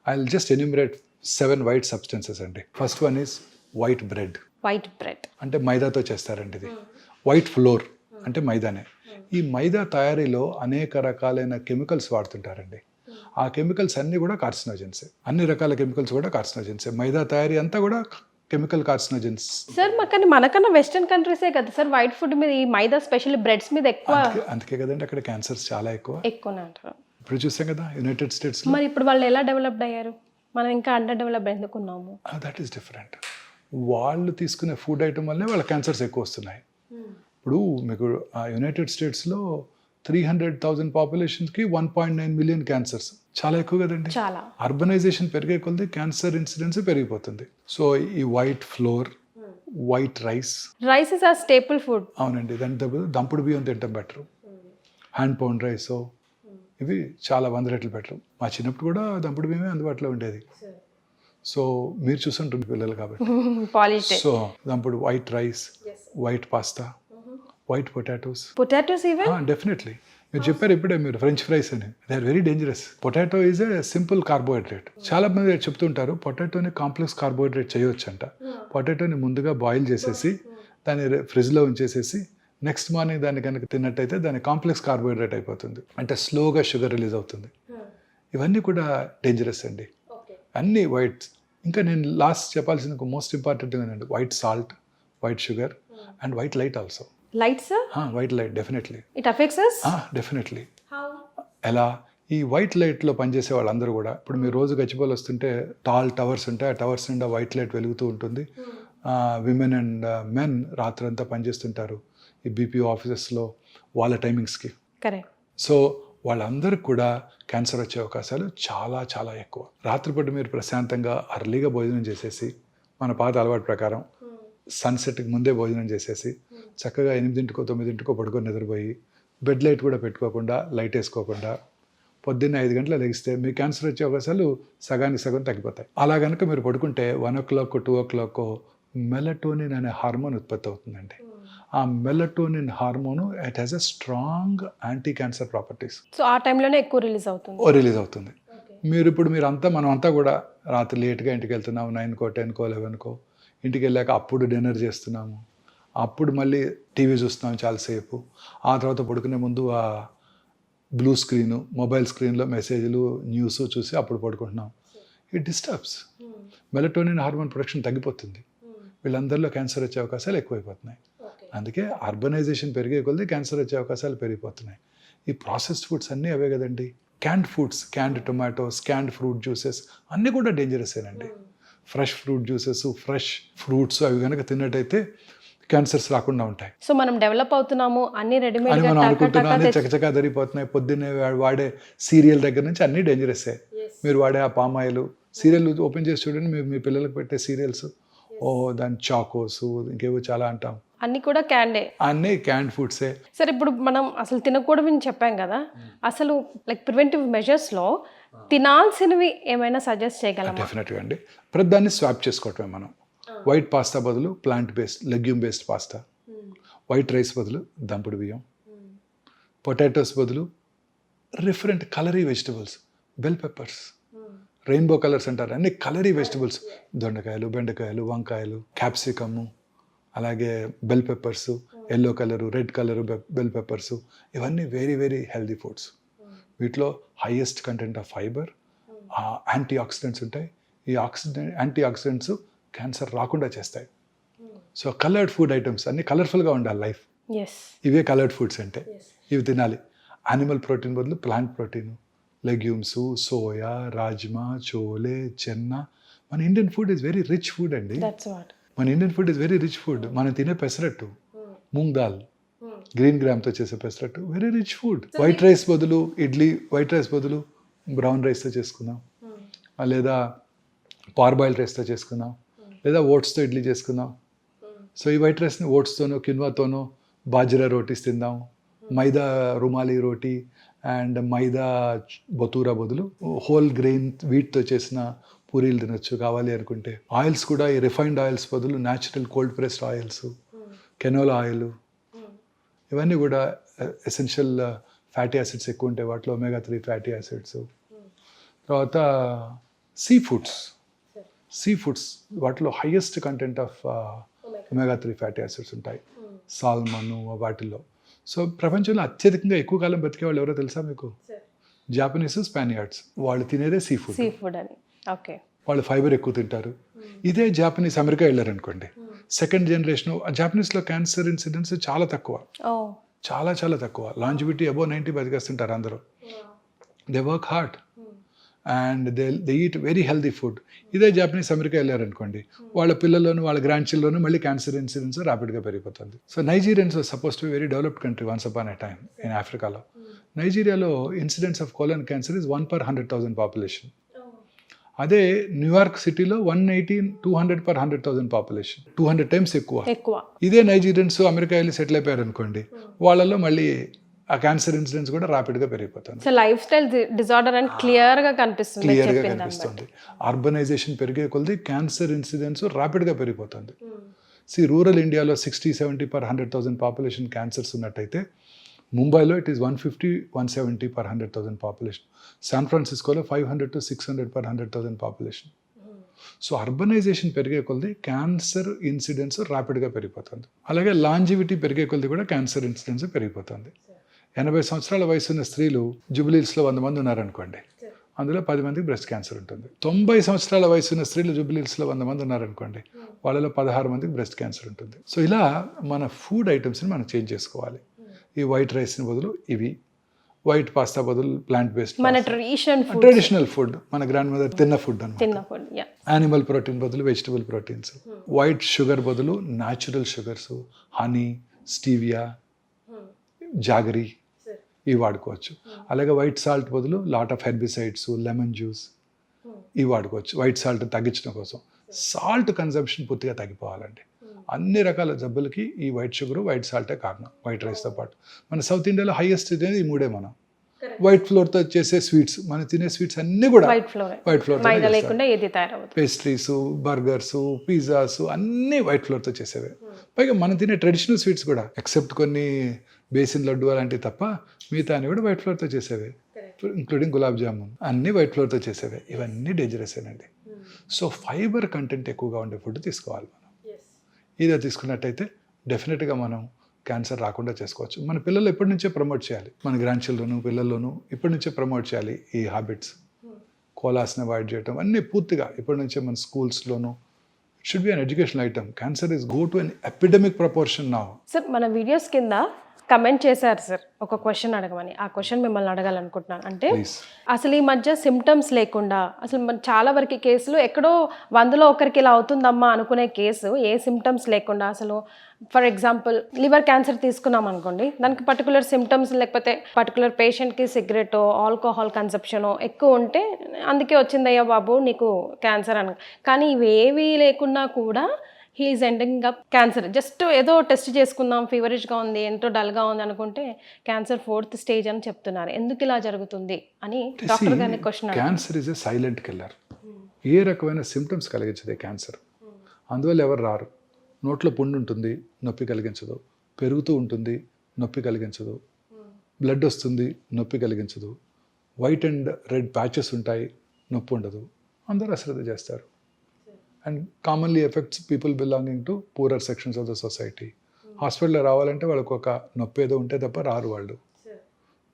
I will just enumerate 7 white substances అండి. First one is white bread అంటే మైదాతో చేస్తారండి. ఇది వైట్ ఫ్లోర్ అంటే మైదానే. ఈ మైదా తయారీలో అనేక రకాలైన కెమికల్స్ వాడుతుంటారండి. ఆ కెమికల్స్ అన్నీ కూడా కార్సినోజెన్సే. అన్ని రకాల కెమికల్స్ కూడా కార్సినోజెన్సే. మైదా తయారీ అంతా కూడా కెమికల్ కార్సినోజన్స్. సార్ కానీ మనకన్నా వెస్టర్న్ కంట్రీసే కదా సార్ వైట్ ఫుడ్ మీద ఈ మైదా స్పెషల్లీ బ్రెడ్స్ మీద ఎక్కువ అందుకే కదండి అక్కడ క్యాన్సర్స్ చాలా ఎక్కువనే అంటారు. ఇప్పుడు చూసాం కదా యునైటెడ్ స్టేట్స్. మరి ఇప్పుడు వాళ్ళు ఎలా డెవలప్డ్ అయ్యారు, మనం ఇంకా అండర్ డెవలప్డ్ ఎందుకున్నాము? That is different. వాళ్ళు తీసుకునే ఫుడ్ ఐటమ్ వల్లే వాళ్ళ క్యాన్సర్స్ ఎక్కువ వస్తున్నాయి. ఇప్పుడు మీకు యునైటెడ్ స్టేట్స్లో 300,000 పాపులేషన్కి 1.9 మిలియన్ క్యాన్సర్స్, చాలా ఎక్కువ కదండి. చాలా. అర్బనైజేషన్ పెరిగే కొద్దీ క్యాన్సర్ ఇన్సిడెన్స్ పెరిగిపోతుంది. సో ఈ white flour, white rice is ఆ స్టేపుల్ ఫుడ్. అవునండి, దాని దంపుడు బియ్యం తింటాం బెటర్. హ్యాండ్ పౌండ్ రైస్ ఇవి చాలా 100 రెట్లు బెటర్. మా చిన్నప్పుడు కూడా దంపుడు బియ్యమే అందుబాటులో ఉండేది. సో మీరు చూసుంటుంది పిల్లలు కాబట్టి. సో దంపుడు white rice, white pasta, white potatoes even definitely. మీరు చెప్పారు ఇప్పుడే మీరు ఫ్రెంచ్ ఫ్రైస్ అని, they are very dangerous. Potato is a simple carbohydrate. చాలా మంది చెప్తుంటారు పొటాటోని కాంప్లెక్స్ కార్బోహైడ్రేట్ చేయొచ్చు అంట. పొటాటోని ముందుగా బాయిల్ చేసేసి దాన్ని ఫ్రిడ్జ్లో ఉంచేసేసి నెక్స్ట్ మార్నింగ్ దాన్ని కనుక తిన్నట్టయితే దాని కాంప్లెక్స్ కార్బోహైడ్రేట్ అయిపోతుంది, అంటే స్లోగా షుగర్ రిలీజ్ అవుతుంది. ఇవన్నీ కూడా డేంజరస్ అండి, అన్నీ వైట్. ఇంకా నేను లాస్ట్ చెప్పాల్సిన మోస్ట్ ఇంపార్టెంట్ ఏంటంటే white salt, white sugar and white light also. Light sir? White light definitely it affects us? Definitely. ఎలా? ఈ వైట్ లైట్లో పనిచేసే వాళ్ళందరూ కూడా ఇప్పుడు మీరు రోజు గచ్చిబౌలి వస్తుంటే టాల్ టవర్స్ ఉంటాయి, ఆ టవర్స్ నిండా వైట్ లైట్ వెలుగుతూ ఉంటుంది. విమెన్ అండ్ మెన్ రాత్రంతా పనిచేస్తుంటారు ఈ బీపీఓ ఆఫీసెస్లో వాళ్ళ టైమింగ్స్కి. కరెక్ట్. సో వాళ్ళందరికీ కూడా క్యాన్సర్ వచ్చే అవకాశాలు చాలా చాలా ఎక్కువ. రాత్రిపూట మీరు ప్రశాంతంగా అర్లీగా భోజనం చేసేసి, మన పాత అలవాటు ప్రకారం సన్సెట్కి ముందే భోజనం చేసేసి చక్కగా 8కో 9కో పడుకొని నిద్రపోయి బెడ్ లైట్ కూడా పెట్టుకోకుండా, లైట్ వేసుకోకుండా పొద్దున్న 5 గంటల లెగిస్తే మీ క్యాన్సర్ వచ్చే అవకాశాలు సగానికి సగం తగ్గిపోతాయి. అలా కనుక మీరు పడుకుంటే 1 o'clock 2 o'clock మెలటోనిన్ అనే హార్మోన్ ఉత్పత్తి అవుతుందండి. ఆ melatonin hormone it has a strong anti cancer properties. So ఆ టైంలోనే ఎక్కువ రిలీజ్ అవుతుంది. మనం అంతా కూడా రాత్రి లేట్గా ఇంటికి వెళ్తున్నాము, 9కో 10కో 11కో ఇంటికి వెళ్ళాక అప్పుడు డిన్నర్ చేస్తున్నాము, అప్పుడు మళ్ళీ టీవీ చూస్తున్నాము చాలాసేపు, ఆ తర్వాత పడుకునే ముందు ఆ బ్లూ స్క్రీను, మొబైల్ స్క్రీన్లో మెసేజ్లు, న్యూస్ చూసి అప్పుడు పడుకుంటున్నాం. It disturbs, melatonin hormone production తగ్గిపోతుంది. వీళ్ళందరిలో క్యాన్సర్ వచ్చే అవకాశాలు ఎక్కువైపోతున్నాయి. అందుకే అర్బనైజేషన్ పెరిగే కొద్దీ క్యాన్సర్ వచ్చే అవకాశాలు పెరిగిపోతున్నాయి. ఈ ప్రాసెస్డ్ ఫుడ్స్ అన్నీ అవే కదండి. Canned foods, canned tomatoes, canned fruit juices అన్నీ కూడా డేంజరసేనండి. Fresh fruit juices, fresh fruits అవి కనుక తిన్నట్టయితే క్యాన్సర్స్ రాకుండా ఉంటాయి. సో మనం డెవలప్ అవుతున్నాము, అన్ని రెడీమేడ్ మనం అనుకుంటున్నాం, అన్ని చకచకా జరిగిపోతున్నాయి. పొద్దున్నే వాడే సీరియల్ దగ్గర నుంచి అన్నీ డేంజరసే. మీరు వాడే ఆ పామ్ ఆయిల్ సీరియల్ ఓపెన్ చేసి చూడండి, మీ పిల్లలకు పెట్టే సీరియల్స్, దాని చాకోస్ ఇంకేవో చాలా అంటాం, అన్ని కూడా క్యాండే, అన్నీ క్యాండ్ ఫుడ్సే. సరే ఇప్పుడు మనం అసలు తినకూడదని చెప్పాం కదా, అసలు లైక్ ప్రివెంటివ్ మెజర్స్లో తినాల్సినవి ఏమైనా సజెస్ట్ చేయగలమా? డెఫినెట్గా అండి. ప్రతిదాన్ని స్వాప్ చేసుకోవటమే మనం. వైట్ పాస్తా బదులు plant based legume based pasta, white rice బదులు దంపుడు బియ్యం, పొటాటోస్ బదులు డిఫరెంట్ కలరీ vegetables, bell peppers, rainbow colours అంటారు, అన్ని కలరీ వెజిటబుల్స్, దొండకాయలు, బెండకాయలు, వంకాయలు, క్యాప్సికము, అలాగే bell peppers, yellow colour, red colour bell peppers, ఇవన్నీ వెరీ వెరీ హెల్దీ ఫుడ్స్. వీటిలో highest content of fibre, antioxidants ఉంటాయి. ఈ యాంటీ ఆక్సిడెంట్స్ క్యాన్సర్ రాకుండా చేస్తాయి. సో కలర్డ్ ఫుడ్ ఐటమ్స్ అన్నీ కలర్ఫుల్గా ఉండాలి లైఫ్. ఇవే కలర్డ్ ఫుడ్స్ అంటే ఇవి తినాలి. యానిమల్ ప్రోటీన్ బదులు plant protein, legumes, soya, rajma, chole, chana. మన Indian food is very rich food అండి. మనం తినే పెసరట్టు, మూంగ్ దాల్, గ్రీన్ గ్రామ్తో చేసే pesarattu very rich food. White rice బదులు ఇడ్లీ, వైట్ రైస్ బదులు బ్రౌన్ రైస్తో చేసుకుందాం, లేదా పార్బాయిల్డ్ రైస్తో చేసుకుందాం, లేదా ఓట్స్తో ఇడ్లీ చేసుకుందాం. సో ఈ వైట్ రైస్ని ఓట్స్తోనో కిన్వాతోనో బాజ్రా రోటీస్ తిందాం, మైదా రుమాలి రోటీ అండ్ మైదా బతూరా బదులు హోల్ గ్రెయిన్ వీట్తో చేసిన పూరీలు తినొచ్చు కావాలి అనుకుంటే. ఆయిల్స్ కూడా ఈ రిఫైన్డ్ ఆయిల్స్ బదులు natural cold pressed oils, canola oil, ఇవన్నీ కూడా ఎసెన్షియల్ ఫ్యాటీ యాసిడ్స్ ఎక్కువ ఉంటాయి వాటిలో, ఒమేగా 3 ఫ్యాటీ యాసిడ్స్. తర్వాత సీ ఫుడ్స్ వాటిలో highest content of omega 3 fatty acids ఉంటాయి, సాల్మన్ వాటిల్లో. సో ప్రపంచంలో అత్యధికంగా ఎక్కువ కాలం బతికే వాళ్ళు ఎవరో తెలుసా మీకు? జాపనీస్, స్పానియార్డ్స్. వాళ్ళు తినేదే సీ ఫుడ్ అని. ఓకే. వాళ్ళు ఫైబర్ ఎక్కువ తింటారు. ఇదే జాపనీస్ అమెరికా వెళ్ళారనుకోండి, సెకండ్ జనరేషన్ జాపనీస్లో క్యాన్సర్ ఇన్సిడెన్స్ చాలా తక్కువ, చాలా చాలా తక్కువ. లాంజివిటీ అబౌవ్ 90 బతికేస్తుంటారు అందరూ. They work hard and they eat very healthy food. ఇదే జాపనీస్ అమెరికా వెళ్ళారనుకోండి, వాళ్ళ పిల్లల్లోనూ వాళ్ళ గ్రాండ్ చిల్డ్రన్లోనూ మళ్ళీ క్యాన్సర్ ఇన్సిడెన్స్ ర్యాపిడ్గా పెరిగిపోతుంది. So Nigerians suppose to very developed country once upon a time in ఆఫ్రికాలో. నైజీరియాలో incidence of colon cancer is 1 per 100,000 population. అదే న్యూయార్క్ సిటీలో 200 per 100,000 పాపులేషన్, 200 times ఎక్కువ. ఇదే నైజీరియన్స్ అమెరికా వెళ్ళి సెటిల్ అయిపోయారు అనుకోండి, వాళ్ళలో మళ్ళీ ఆ క్యాన్సర్ ఇన్సిడెన్స్ కూడా ర్యాపిడ్గా పెరిగిపోతుంది. సో లైఫ్ స్టైల్ డిజార్డర్ అని క్లియర్గా కనిపిస్తుంది. అర్బనైజేషన్ పెరిగే కొలది క్యాన్సర్ ఇన్సిడెన్స్ ర్యాపిడ్గా పెరిగిపోతుంది. రూరల్ ఇండియాలో 60-70 per 100,000 పాపులేషన్ క్యాన్సర్స్ ఉన్నట్టయితే ముంబైలో it is 150-170 per 100,000 population. San ఫ్రాన్సిస్కోలో 500 to 600 per 100,000 population. So urbanisation పెరిగే కొలది క్యాన్సర్ ఇన్సిడెన్స్ ర్యాపిడ్గా పెరిగిపోతుంది. అలాగే లాంజివిటీ పెరిగే కొలది కూడా క్యాన్సర్ ఇన్సిడెన్స్ పెరిగిపోతుంది. 80 సంవత్సరాల వయసు ఉన్న స్త్రీలు జూబిలీస్లో 100 మంది ఉన్నారనుకోండి, అందులో 10 మందికి బ్రెస్ట్ క్యాన్సర్ ఉంటుంది. 90 సంవత్సరాల వయసు ఉన్న స్త్రీలు జూబిలీస్లో 100 మంది ఉన్నారనుకోండి, వాళ్ళలో 16 మందికి బ్రెస్ట్ క్యాన్సర్ ఉంటుంది. సో ఇలా మన ఫుడ్ ఐటమ్స్ని మనం చేంజ్ చేసుకోవాలి. ఈ వైట్ రైస్ని బదులు ఇవి, వైట్ పాస్తా బదులు ప్లాంట్ బేస్డ్, మన ట్రెడిషనల్ ఫుడ్, మన గ్రాండ్ మదర్ తిన్న ఫుడ్ అన్నమాట. యానిమల్ ప్రోటీన్ బదులు వెజిటబుల్ ప్రోటీన్స్, వైట్ షుగర్ బదులు natural sugars, honey, stevia, jaggery ఇవి వాడుకోవచ్చు. అలాగే వైట్ సాల్ట్ బదులు lot of herbicides, lemon juice ఇవి వాడుకోవచ్చు వైట్ సాల్ట్ తగ్గించడం కోసం. సాల్ట్ కన్సంప్షన్ పూర్తిగా తగ్గిపోవాలండి. అన్ని రకాల జబ్బులకి ఈ వైట్ షుగర్, వైట్ సాల్టే కారణం, వైట్ రైస్తో పాటు. మన సౌత్ ఇండియాలో హైయెస్ట్ అనేది ఈ మూడే. మనం వైట్ ఫ్లోర్తో చేసే స్వీట్స్, మనం తినే స్వీట్స్ అన్నీ కూడా white flour, pastries, burgers, pizzas అన్నీ వైట్ ఫ్లోర్తో చేసేవే. పైగా మనం తినే ట్రెడిషనల్ స్వీట్స్ కూడా ఎక్సెప్ట్ కొన్ని బేసిన్ లడ్డు అలాంటివి తప్ప మిగతా అన్ని కూడా వైట్ ఫ్లోర్తో చేసేవే, ఇంక్లూడింగ్ గులాబ్ జామున్ అన్నీ వైట్ ఫ్లోర్తో చేసేవే. ఇవన్నీ డేంజరసేనండి. సో ఫైబర్ కంటెంట్ ఎక్కువగా ఉండే ఫుడ్ తీసుకోవాలి మనం. ఇదే తీసుకున్నట్టయితే డెఫినెట్గా మనం క్యాన్సర్ రాకుండా చేసుకోవచ్చు. మన పిల్లలు ఎప్పటి నుంచే ప్రమోట్ చేయాలి, మన గ్రాండ్ చిల్డ్రన్ పిల్లల్లోనూ ఇప్పటి నుంచే ప్రమోట్ చేయాలి ఈ హ్యాబిట్స్. కోలాస్ని అవాయిడ్ చేయడం అన్నీ పూర్తిగా ఇప్పటి నుంచే మన స్కూల్స్లోనూ it should be an educational item. Cancer is go to an epidemic proportion now. Sir మన వీడియోస్ కింద కమెంట్ చేశారు సార్ ఒక క్వశ్చన్ అడగమని. ఆ క్వశ్చన్ మిమ్మల్ని అడగాలనుకుంటున్నాను. అంటే అసలు ఈ మధ్య సిమ్టమ్స్ లేకుండా అసలు చాలా వరకు కేసులు ఎక్కడో 100లో ఒకరికి ఇలా అవుతుందమ్మా అనుకునే కేసు ఏ సిమ్టమ్స్ లేకుండా, అసలు ఫర్ ఎగ్జాంపుల్ లివర్ క్యాన్సర్ తీసుకున్నాం అనుకోండి, దానికి పర్టికులర్ సిమ్టమ్స్ లేకపోతే పర్టికులర్ పేషెంట్కి సిగరెట్, ఆల్కహాల్ కన్సప్షన్ ఎక్కువ ఉంటే అందుకే వచ్చిందయ్యా బాబు నీకు క్యాన్సర్ అని. కానీ ఇవేవీ లేకున్నా కూడా he is ending up cancer. Just ఏదో టెస్ట్ చేసుకుందాం, ఫీవరిష్గా ఉంది, ఎంతో డల్గా ఉంది అనుకుంటే క్యాన్సర్ 4th stage అని చెప్తున్నారు. ఎందుకు ఇలా జరుగుతుంది అని డాక్టర్ గారిని question. Cancer is a silent killer. ఏ రకమైన సిమ్టమ్స్ కలిగించదే క్యాన్సర్. అందువల్ల ఎవరు రారు. నోట్లో పుండు ఉంటుంది, నొప్పి కలిగించదు. పెరుగుతూ ఉంటుంది, నొప్పి కలిగించదు. బ్లడ్ వస్తుంది, నొప్పి కలిగించదు. వైట్ అండ్ రెడ్ ప్యాచెస్ ఉంటాయి, నొప్పి ఉండదు. అందరూ అశ్రద్ధ చేస్తారు. And commonly effects people belonging to poorer sections of the society. హాస్పిటల్లో రావాలంటే వాళ్ళకు ఒక నొప్పి ఏదో ఉంటే తప్ప రారు వాళ్ళు.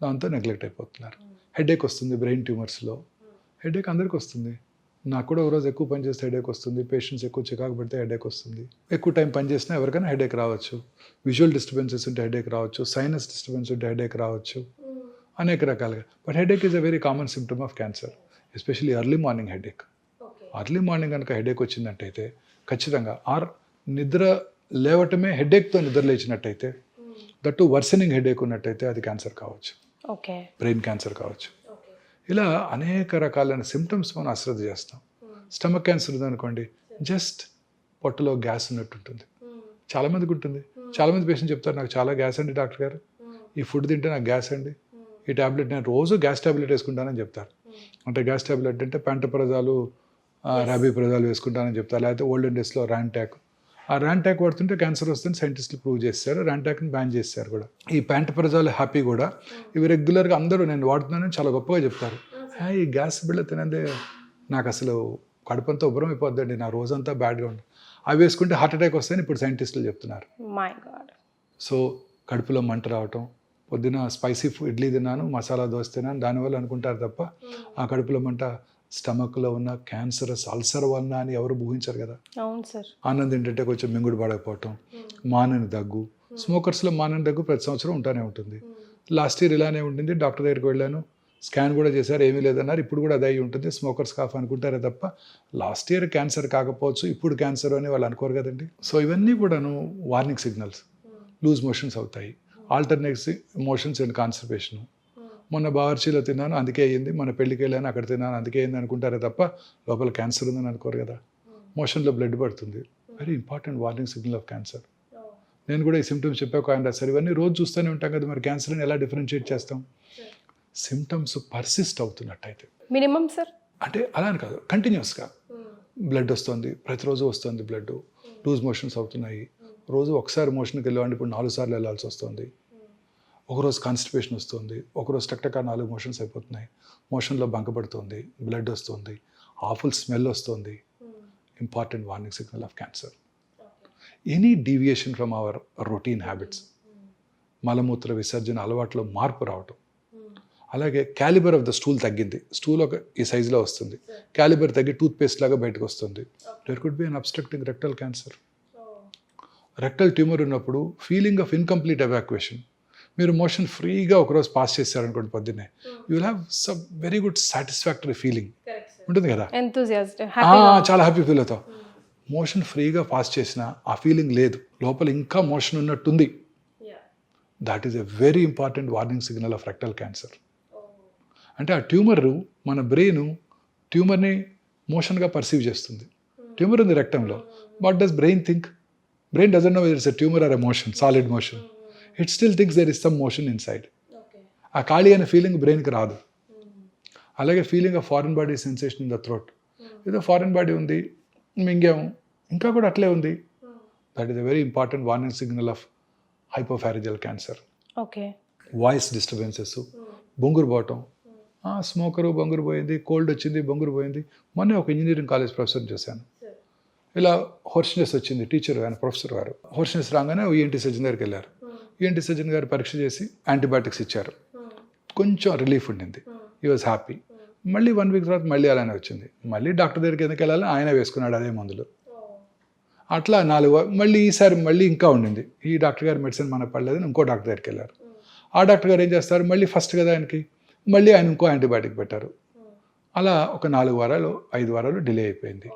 దాంతో నెగ్లెక్ట్ అయిపోతున్నారు. హెడేక్ వస్తుంది బ్రెయిన్ ట్యూమర్స్లో. హెడేక్ అందరికి వస్తుంది. నాకు కూడా ఒకరోజు ఎక్కువ పని చేస్తే హెడేక్ వస్తుంది. పేషెంట్స్ ఎక్కువ చికాకు పడితే హెడేక్ వస్తుంది. ఎక్కువ టైం పని చేసినా ఎవరికైనా హెడేక్ రావచ్చు. విజువల్ డిస్టర్బెన్సెస్ ఉంటే హెడేక్ రావచ్చు. సైనస్ డిస్టర్బెన్స్ ఉంటే హెడేక్ రావచ్చు. అనేక రకాలుగా. But headache is a very common symptom of cancer, especially early morning headache. Early morning కనుక హెడేక్ వచ్చిందంటైతే ఖచ్చితంగా, ఆర్ నిద్ర లేవటమే హెడేక్తో నిద్ర లేచినట్టయితే, దట్టు వర్సనింగ్ హెడేక్ ఉన్నట్టయితే అది క్యాన్సర్ కావచ్చు, బ్రెయిన్ క్యాన్సర్ కావచ్చు. ఇలా అనేక రకాలైన సిమ్టమ్స్ మనం అశ్రద్ధ చేస్తాం. స్టమక్ క్యాన్సర్ ఉందనుకోండి, జస్ట్ పొట్టలో గ్యాస్ ఉన్నట్టు ఉంటుంది. చాలామందికి ఉంటుంది. చాలామంది పేషెంట్ చెప్తారు, నాకు చాలా గ్యాస్ అండి డాక్టర్ గారు, ఈ ఫుడ్ తింటే నాకు గ్యాస్ అండి, ఈ ట్యాబ్లెట్ నేను రోజు గ్యాస్ ట్యాబ్లెట్ వేసుకుంటానని చెప్తారు. అంటే గ్యాస్ ట్యాబ్లెట్ అంటే పెంటప్రజాలు, రాబిప్రజాలు వేసుకుంటానని చెప్తారు. లేకపోతే ఓల్డెన్ డేస్లో ర్యాంటాక్. ఆ ర్యాంటాక్ పడుతుంటే క్యాన్సర్ వస్తుందని సైంటిస్టులు ప్రూవ్ చేశారు. ర్యాంటాక్ని బ్యాన్ చేశారు కూడా. ఈ ప్యాంటప్రజాలు హ్యాపీ కూడా ఇవి రెగ్యులర్గా అందరూ నేను వాడుతున్నానని చాలా గొప్పగా చెప్తారు. ఈ గ్యాస్ బిళ్ళ తినందే నాకు అసలు కడుపంతా ఉబ్బరం అయిపోద్దండి, నా రోజంతా బ్యాడ్గా ఉంటుంది. అవి వేసుకుంటే హార్ట్ అటాక్ వస్తాయని ఇప్పుడు సైంటిస్టులు చెప్తున్నారు. సో కడుపులో మంట రావటం, పొద్దున స్పైసీ ఇడ్లీ తిన్నాను, మసాలా దోశ తిన్నాను, దానివల్ల అనుకుంటారు తప్ప ఆ కడుపులో మంట స్టమక్లో ఉన్న క్యాన్సరస్ అల్సర్ వలన అని ఎవరు ఊహించరు కదా. అవును సార్. ఆనందం ఏంటంటే కొంచెం మింగుడు పడకపోవటం, మానని దగ్గు. స్మోకర్స్లో మానని దగ్గు ప్రతి సంవత్సరం ఉంటానే ఉంటుంది. లాస్ట్ ఇయర్ ఇలానే ఉంటుంది. డాక్టర్ దగ్గరికి వెళ్ళాను, స్కాన్ కూడా చేశారు, ఏమీ లేదన్నారు. ఇప్పుడు కూడా అదే అయి ఉంటుంది, స్మోకర్స్ కాఫ్ అనుకుంటారే తప్ప లాస్ట్ ఇయర్ క్యాన్సర్ కాకపోవచ్చు, ఇప్పుడు క్యాన్సర్ అని వాళ్ళు అనుకోరు కదండి. సో ఇవన్నీ కూడాను వార్నింగ్ సిగ్నల్స్. లూజ్ మోషన్స్ అవుతాయి, ఆల్టర్నేటివ్ మోషన్స్ అండ్ కాన్స్టిపేషన్. మొన్న బావర్చీలో తిన్నాను అందుకే అయ్యింది, మొన్న పెళ్ళికి వెళ్ళాను అక్కడ తిన్నాను అందుకే అయింది అనుకుంటారే తప్ప లోపల క్యాన్సర్ ఉందని అనుకోరు కదా. మోషన్లో బ్లడ్ పడుతుంది, very important warning signal of cancer. నేను కూడా ఈ సిమ్టమ్స్ చెప్పాక ఆయన రాశారు, ఇవన్నీ రోజు చూస్తూనే ఉంటాం కదా, మరి క్యాన్సర్ని ఎలా డిఫరెన్షియేట్ చేస్తాం? సిమ్టమ్స్ పర్సిస్ట్ అవుతున్నట్టయితే మినిమం సార్, అంటే అలా అని కాదు, కంటిన్యూస్గా బ్లడ్ వస్తుంది, ప్రతిరోజు వస్తుంది బ్లడ్, లూజ్ మోషన్స్ అవుతున్నాయి, రోజు ఒకసారి మోషన్కి వెళ్ళేవాడిని ఇప్పుడు 4 సార్లు వెళ్ళాల్సి వస్తుంది, ఒకరోజు కాన్స్టిపేషన్ వస్తుంది, ఒకరోజు టక్టక 4 మోషన్స్ అయిపోతున్నాయి, మోషన్లో బంకపడుతుంది, బ్లడ్ వస్తుంది, ఆఫుల్ స్మెల్ వస్తుంది. Important warning signal of cancer. Any deviation from our routine habits, మలమూత్ర విసర్జన అలవాట్లో మార్పు రావటం, అలాగే క్యాలిబర్ ఆఫ్ ద స్టూల్ తగ్గింది, స్టూల్ ఒక ఈ సైజులో వస్తుంది, క్యాలిబర్ తగ్గి టూత్ పేస్ట్ లాగా బయటకు వస్తుంది, there could be an obstructing rectal cancer. Rectal tumour ఉన్నప్పుడు ఫీలింగ్ ఆఫ్ ఇన్కంప్లీట్ ఎవాక్యుయేషన్. మీరు మోషన్ ఫ్రీగా ఒకరోజు పాస్ చేశారనుకోండి పొద్దున్నే, you will have some very good satisfactory feeling ఉంటుంది కదా, చాలా హ్యాపీ ఫీల్ అవుతావు. మోషన్ ఫ్రీగా పాస్ చేసిన ఆ ఫీలింగ్ లేదు, లోపల ఇంకా మోషన్ ఉన్నట్టుంది. That is a very important warning signal of rectal cancer. అంటే ఆ ట్యూమర్ మన బ్రెయిన్ ట్యూమర్ని మోషన్గా పర్సీవ్ చేస్తుంది. ట్యూమర్ ఉంది రెక్టంలో, what does brain think? Brain doesn't know whether it's a tumour or a motion, solid motion. It still thinks there is some motion inside. ఆ ఖాళీ అనే ఫీలింగ్ బ్రెయిన్కి రాదు. అలాగే feeling of foreign body sensation in the throat, ఏదో foreign body ఉంది, మింగాము, ఇంకా కూడా అట్లే ఉంది. That is a very important warning signal of hypopharyngeal cancer. Okay. Voice disturbances, బొంగురు పోవటం, స్మోకరు బొంగురు పోయింది, కోల్డ్ వచ్చింది బొంగురు పోయింది. మొన్నే ఒక ఇంజనీరింగ్ కాలేజ్ ప్రొఫెసర్ చూశాను, ఇలా హోర్స్నెస్ వచ్చింది, టీచర్ ఆయన ప్రొఫెసర్ గారు హోర్స్నెస్ రాగానే ఈఎన్టీ సర్జన్ దగ్గరికి వెళ్ళారు. ఈఎన్టీ సర్జన్ గారు పరీక్ష చేసి యాంటీబయాటిక్స్ ఇచ్చారు, కొంచెం రిలీఫ్ ఉండింది, ఈ వాజ్ హ్యాపీ. మళ్ళీ 1 వీక్ తర్వాత మళ్ళీ అలానే వచ్చింది, మళ్ళీ డాక్టర్ దగ్గరికి ఎందుకు వెళ్ళాలని ఆయన వేసుకున్నాడు అదే మందులు. అట్లా 4 మళ్ళీ ఈసారి మళ్ళీ ఇంకా ఉండింది, ఈ డాక్టర్ గారి మెడిసిన్ మనకు పడలేదని ఇంకో డాక్టర్ దగ్గరికి వెళ్ళారు. ఆ డాక్టర్ గారు ఏం చేస్తారు, మళ్ళీ ఫస్ట్ కదా ఆయనకి, మళ్ళీ ఆయన ఇంకో యాంటీబయాటిక్ పెట్టారు. అలా ఒక 4 వారాలు 5 వారాలు డిలే అయిపోయింది.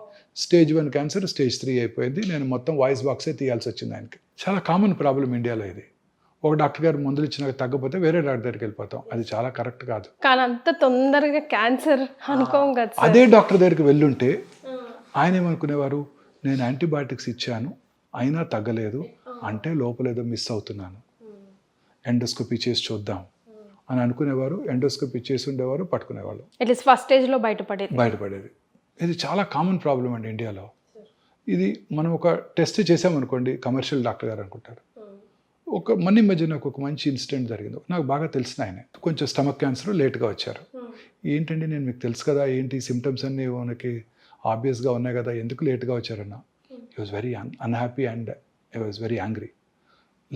స్టేజ్ 1 క్యాన్సర్ స్టేజ్ 3 అయిపోయింది. నేను మొత్తం వాయిస్ బాక్సే తీయాల్సి వచ్చింది ఆయనకి. చాలా కామన్ ప్రాబ్లం ఇండియాలో ఇది. ఒక డాక్టర్ గారు మందులు ఇచ్చినాక తగ్గపోతే వేరే డాక్టర్ దగ్గరికి వెళ్ళిపోతాం, అది చాలా కరెక్ట్ కాదు. కానీ అంత తొందరగా క్యాన్సర్ అనుకోం కదా. అదే డాక్టర్ దగ్గరికి వెళ్ళుంటే ఆయన ఏమనుకునేవారు, నేను యాంటీబయాటిక్స్ ఇచ్చాను అయినా తగ్గలేదు అంటే లోపల ఏదో మిస్ అవుతున్నాను, ఎండోస్కోపీ చేసి చూద్దాం అని అనుకునేవారు. ఎండోస్కోపీ చేసి ఉండేవారు, పట్టుకునేవాళ్ళు, అట్లీస్ట్ ఫస్ట్ స్టేజ్లో బయటపడేది. ఇది చాలా కామన్ ప్రాబ్లం అండి ఇండియాలో. ఇది మనం ఒక టెస్ట్ చేసామనుకోండి, కమర్షియల్ డాక్టర్ గారు అనుకుంటారు. మొన్న మధ్య నాకు ఒక మంచి ఇన్సిడెంట్ జరిగింది, నాకు బాగా తెలిసిన ఆయన, కొంచెం స్టమక్ క్యాన్సర్, లేట్గా వచ్చారు. ఏంటండి నేను మీకు తెలుసు కదా, ఏంటి సిమ్టమ్స్ అన్నీ మనకి ఆబ్వియస్గా ఉన్నాయి కదా, ఎందుకు లేట్గా వచ్చారన్న. I was very unhappy and I was very angry.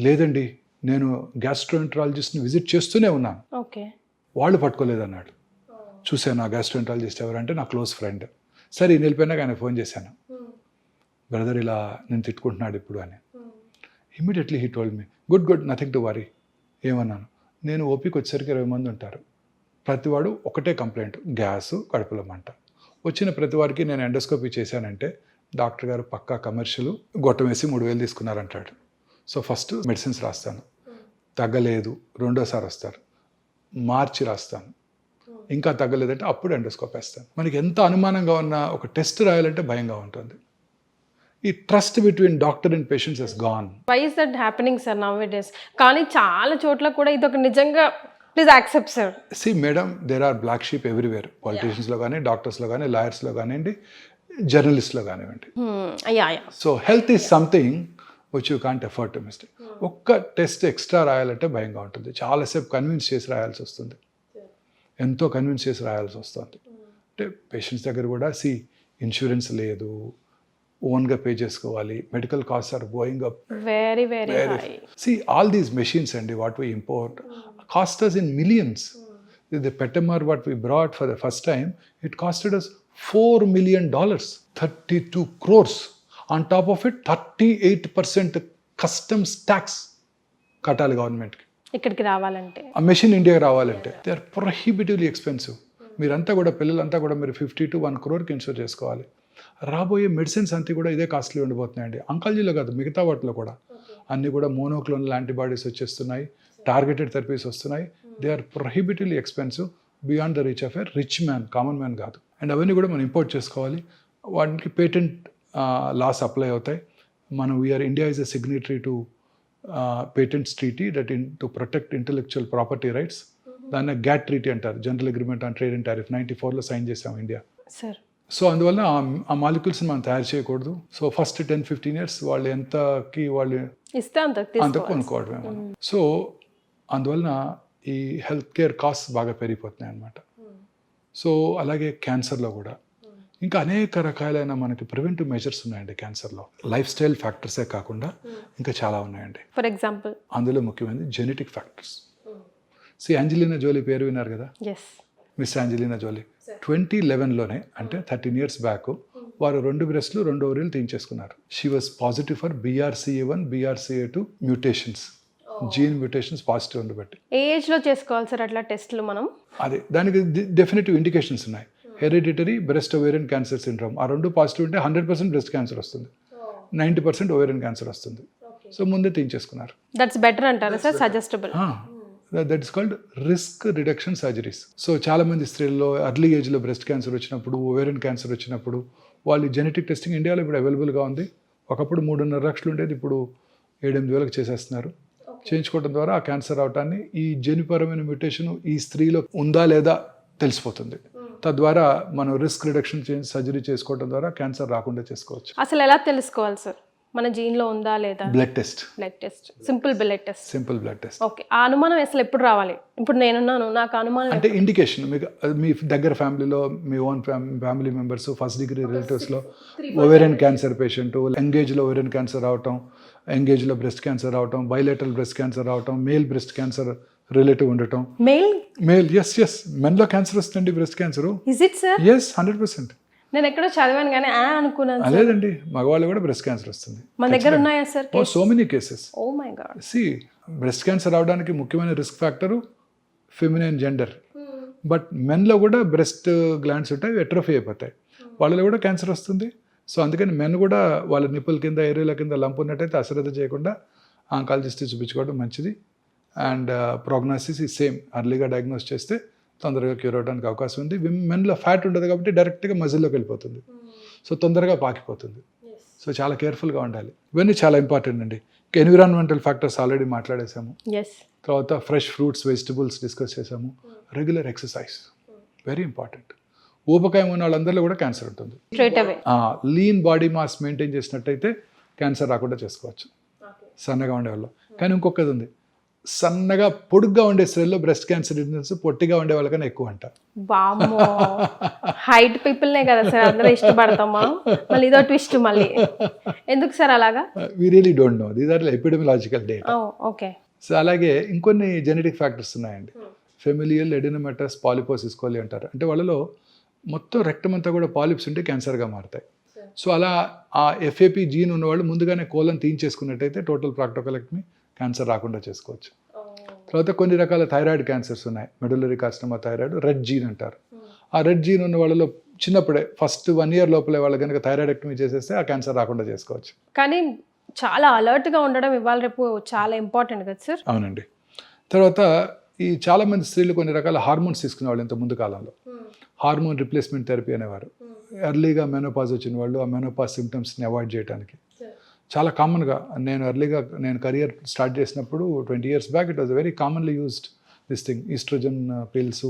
లేదండి నేను గ్యాస్ట్రోఎంట్రాలజిస్ట్ని విజిట్ చేస్తూనే ఉన్నాను, వాళ్ళు పట్టుకోలేదన్నాడు. చూశాను ఆ గ్యాస్ట్రోఎంట్రాలజిస్ట్ ఎవరంటే నా క్లోజ్ ఫ్రెండ్. సరే ఈయన వెళ్ళిపోయినాక ఆయన ఫోన్ చేశాను, బ్రదర్ ఇలా నేను తిట్టుకుంటున్నాడు ఇప్పుడు అని. Immediately he told me, good nothing to worry. ఏమన్నాను, నేను ఓపీకి వచ్చేసరికి 20 మంది ఉంటారు, ప్రతివాడు ఒకటే కంప్లైంట్, గ్యాసు, కడుపులో మంట. వచ్చిన ప్రతి వారికి నేను ఎండోస్కోపీ చేశానంటే డాక్టర్ గారు పక్కా కమర్షియల్, గొట్టం వేసి 3,000 తీసుకున్నారంటాడు. సో ఫస్ట్ మెడిసిన్స్ రాస్తాను, తగ్గలేదు, రెండోసారి వస్తారు, మార్చి రాస్తాను, ఇంకా తగ్గలేదంటే అప్పుడు ఎండోస్కోప్ వేస్తాను. మనకి ఎంత అనుమానంగా ఉన్నా ఒక టెస్ట్ రాయాలంటే భయంగా ఉంటుంది. ఈ trust between doctor and patients has gone. Why is that happening sir now it is? కానీ చాలా చోట్ల కూడా ఇది ఒక నిజంగా, please accept sir. See madam, there are black sheep everywhere. పాలిటీషియన్స్లో కానీ, డాక్టర్స్లో కానీ, లాయర్స్లో కానివ్వండి, జర్నలిస్ట్లో కానివ్వండి. So health is something which you can't afford to mistake. ఒక్క టెస్ట్ ఎక్స్ట్రా రాయాలంటే భయంగా ఉంటుంది, చాలాసేపు కన్విన్స్ చేసి రాయాల్సి వస్తుంది, ఎంతో కన్విన్స్ చేసి రాయాల్సి వస్తుంది. అంటే పేషెంట్స్ దగ్గర కూడా ఇన్సూరెన్స్ లేదు, ఓన్గా పే చేసుకోవాలి, medical cost are going up very very high. All these machines అండి what we import cost us in millions. The Petamar, what we brought for the first time, it costed us $4 million, 32 crores. On top of it, 38% customs tax కట్టాలి గవర్నమెంట్కి. ఇక్కడికి రావాలంటే ఆ machine ఇండియాకి రావాలంటే they are prohibitively expensive. మీరంతా కూడా పిల్లలంతా కూడా మీరు 50 to 1 crore ఇన్సూర్ చేసుకోవాలి. రాబోయే మెడిసిన్స్ అంతా కూడా ఇదే కాస్ట్లీ ఉండిపోతున్నాయండి. అంకాలజీలో కాదు, మిగతా వాటిలో కూడా అన్నీ కూడా మోనోక్లోనల్ యాంటీబాడీస్ వచ్చేస్తున్నాయి, టార్గెటెడ్ థెరపీస్ వస్తున్నాయి. They are prohibitively expensive beyond the reach of a rich man, common man కాదు. అండ్ అవన్నీ కూడా మనం ఇంపోర్ట్ చేసుకోవాలి. వాటికి పేటెంట్ లాస్ అప్లై అవుతాయి. మనం India is a signatory to patents treaty that to protect intellectual property rights. దాన్ని GATT treaty అంటారు, general agreement on trade and tariff. 94లో సైన్ చేసాం ఇండియా. సార్ సో అందువల్ల ఆ మాలిక్యూల్స్ని మనం తయారు చేయకూడదు. సో ఫస్ట్ 10-15 years వాళ్ళు ఎంతకి వాళ్ళు ఇస్తే అంత కొనుక్కోవడమే. సో అందువలన ఈ హెల్త్ కేర్ కాస్ట్ బాగా పెరిగిపోతున్నాయి అన్నమాట. సో అలాగే క్యాన్సర్లో కూడా ఇంకా అనేక రకాలైన మనకి ప్రివెంటివ్ మెజర్స్ ఉన్నాయండి క్యాన్సర్లో. లైఫ్ స్టైల్ ఫ్యాక్టర్సే కాకుండా ఇంకా చాలా ఉన్నాయండి. ఫర్ ఎగ్జాంపుల్ అందులో ముఖ్యమైనది జెనెటిక్ ఫ్యాక్టర్స్. యాంజెలినా జోలీ పేరు విన్నారు కదా, మిస్ యాంజెలినా జోలీ. 2011లోనే అంటే 13 years బ్యాక్ వారు 2 బ్రెస్ట్లు 2 ovaries తీయించేసుకున్నారు. She was positive for BRCA1 BRCA2 mutations, gene mutations positive ఉండబట్టి. ఏ ఏజ్లో చేసుకోవాలి సార్ అట్లా టెస్ట్లు మనం? అదే దానికి డెఫినెటివ్ ఇండికేషన్స్ ఉన్నాయి. Hereditary breast ovarian cancer syndrome, ఆ 2 పాజిటివ్ ఉంటే 100% బ్రెస్ట్ క్యాన్సర్ వస్తుంది, 90% ఓవేరియన్ క్యాన్సర్ వస్తుంది. సో ముందే తీయించేసుకున్నారు. దట్స్ బెటర్ అంటారా sir? Suggestible. That is called risk reduction surgeries. So చాలామంది స్త్రీల్లో ఎర్లీ ఏజ్లో బ్రెస్ట్ క్యాన్సర్ వచ్చినప్పుడు, ఓవేరియన్ క్యాన్సర్ వచ్చినప్పుడు వాళ్ళు జెనెటిక్ టెస్టింగ్ ఇండియాలో ఇప్పుడు అవైలబుల్గా ఉంది. ఒకప్పుడు 3.5 లక్షలు ఉండేది, ఇప్పుడు 7-8 వేలకు చేసేస్తున్నారు. చేయించుకోవడం ద్వారా ఆ క్యాన్సర్ అవటాన్ని, ఈ జన్యుపరమైన మ్యూటేషన్ ఈ స్త్రీలో ఉందా లేదా తెలిసిపోతుంది. తద్వారా మనం రిస్క్ రిడక్షన్ సర్జరీ చేసుకోవడం ద్వారా క్యాన్సర్ రాకుండా చేసుకోవచ్చు. అసలు ఎలా తెలుసుకోవాలి సార్ మన జీన్లో ఉందా లేదా? Blood test. Simple blood test. Okay. ఆ అనుమానం అసలు ఎప్పుడు రావాలి? ఇప్పుడు నేనున్నాను, నాకు అనుమానం అంటే ఇండికేషన్ మీకు మీ దగ్గర ఫ్యామిలీలో మీ own family members, first degree రిలేటివ్స్లో ఓవేరియన్ క్యాన్సర్ పేషెంట్, ఎంగేజ్లో ఓవేరియన్ క్యాన్సర్ రావటం, ఎంగేజ్లో బ్రెస్ట్ క్యాన్సర్ రావటం, బైలేటరల్ బ్రెస్ట్ క్యాన్సర్ రావటం, మేల్ బ్రెస్ట్ క్యాన్సర్ రిలేటివ్ ఉండటం. మేల్ ఎస్ మెన్లో క్యాన్సర్ వస్తుంది breast cancer. Is it sir? Yes 100%. నేను ఎక్కడో చదివాను కానీ అనుకున్నాను. లేదండి, మగవాళ్ళు కూడా బ్రెస్ట్ క్యాన్సర్ వస్తుంది. మన దగ్గర ఉన్నాయా sir? So many cases. Oh my God. Breast cancer రావడానికి ముఖ్యమైన risk factor feminine gender. But మెన్లో కూడా బ్రెస్ట్ గ్లాండ్స్ ఉంటాయి, ఎట్రోఫీ అయిపోతాయి, వాళ్ళలో కూడా క్యాన్సర్ వస్తుంది. సో అందుకని మెన్ కూడా వాళ్ళ నిప్పుల కింద, ఏరియాల కింద లంప్ ఉన్నట్టయితే అశ్రద్ధ చేయకుండా ఆంకాలజిస్ట్ చూపించుకోవడం మంచిది. అండ్ ప్రోగ్నోసిస్ ఈ సేమ్, అర్లీగా డయాగ్నోస్ చేస్తే తొందరగా క్యూర్ అవడానికి అవకాశం ఉంది. మెన్లో ఫ్యాట్ ఉండదు కాబట్టి డైరెక్ట్గా మజిల్లోకి వెళ్ళిపోతుంది, సో తొందరగా పాకిపోతుంది. సో చాలా కేర్ఫుల్గా ఉండాలి. ఇవన్నీ చాలా ఇంపార్టెంట్ అండి. ఎన్విరాన్మెంటల్ ఫ్యాక్టర్స్ ఆల్రెడీ మాట్లాడేసాము. తర్వాత ఫ్రెష్ ఫ్రూట్స్, వెజిటబుల్స్ డిస్కస్ చేసాము. Regular exercise very important. ఊబకాయం ఉన్న వాళ్ళందరిలో కూడా క్యాన్సర్ ఉంటుంది. లీన్ బాడీ మాస్ మెయింటైన్ చేసినట్టయితే క్యాన్సర్ రాకుండా చేసుకోవచ్చు సన్నగా ఉండేవాళ్ళు. కానీ ఇంకొకది ఉంది, సన్నగా పొడుగ్గా ఉండే స్త్రీల్లో బ్రెస్ట్ క్యాన్సర్ ఇన్సిడెన్స్ పొట్టిగా ఉండే వాళ్ళకన్నా ఎక్కువ అంట. హైట్ పీపుల్నే కదా సార్ అందరూ ఇష్టపడతామా? మళ్ళీ ఇదో ట్విస్ట్ మళ్ళీ ఎందుకు సార్ అలాగా? We really don't know, these are epidemiological data. Okay. So అలాగే ఇంకొన్ని జెనెటిక్ ఫ్యాక్టర్స్ ఉన్నాయండి. ఫెమిలియల్ ఎడినోమెటస్ పాలిపోసిస్ కోలి అంటారు. అంటే వాళ్ళలో మొత్తం రెక్టమ్ అంతా కూడా పాలిప్స్ ఉంటే క్యాన్సర్గా మారుతాయి. సో అలా ఆ FAP జీన్ ఉన్నవాళ్ళు ముందుగానే కోలను తీయించేసుకున్నట్టయితే టోటల్ ప్రాక్టోకలెక్టమీ, క్యాన్సర్ రాకుండా చేసుకోవచ్చు. తర్వాత కొన్ని రకాల థైరాయిడ్ క్యాన్సర్స్ ఉన్నాయి. Medullary carcinoma thyroid, RET gene అంటారు. ఆ రెడ్ జీన్ ఉన్న వాళ్ళలో చిన్నప్పుడే ఫస్ట్ 1 year లోపలే వాళ్ళు కనుక థైరాయిడెక్టమీ చేసేస్తే ఆ క్యాన్సర్ రాకుండా చేసుకోవచ్చు. కానీ చాలా అలర్ట్గా ఉండడం ఇవాళ రేపు చాలా ఇంపార్టెంట్ కదా సార్? అవునండి. తర్వాత ఈ చాలామంది స్త్రీలు కొన్ని రకాల హార్మోన్స్ తీసుకునేవాళ్ళు ఇంత ముందు కాలంలో. హార్మోన్ రిప్లేస్మెంట్ థెరపీ అనేవారు. ఎర్లీగా మెనోపాజ్ వచ్చిన వాళ్ళు ఆ మెనోపాజ్ సిమ్టమ్స్ని అవాయిడ్ చేయడానికి చాలా కామన్గా, నేను కెరియర్ స్టార్ట్ చేసినప్పుడు 20 years back it was very commonly used this thing, estrogen pills,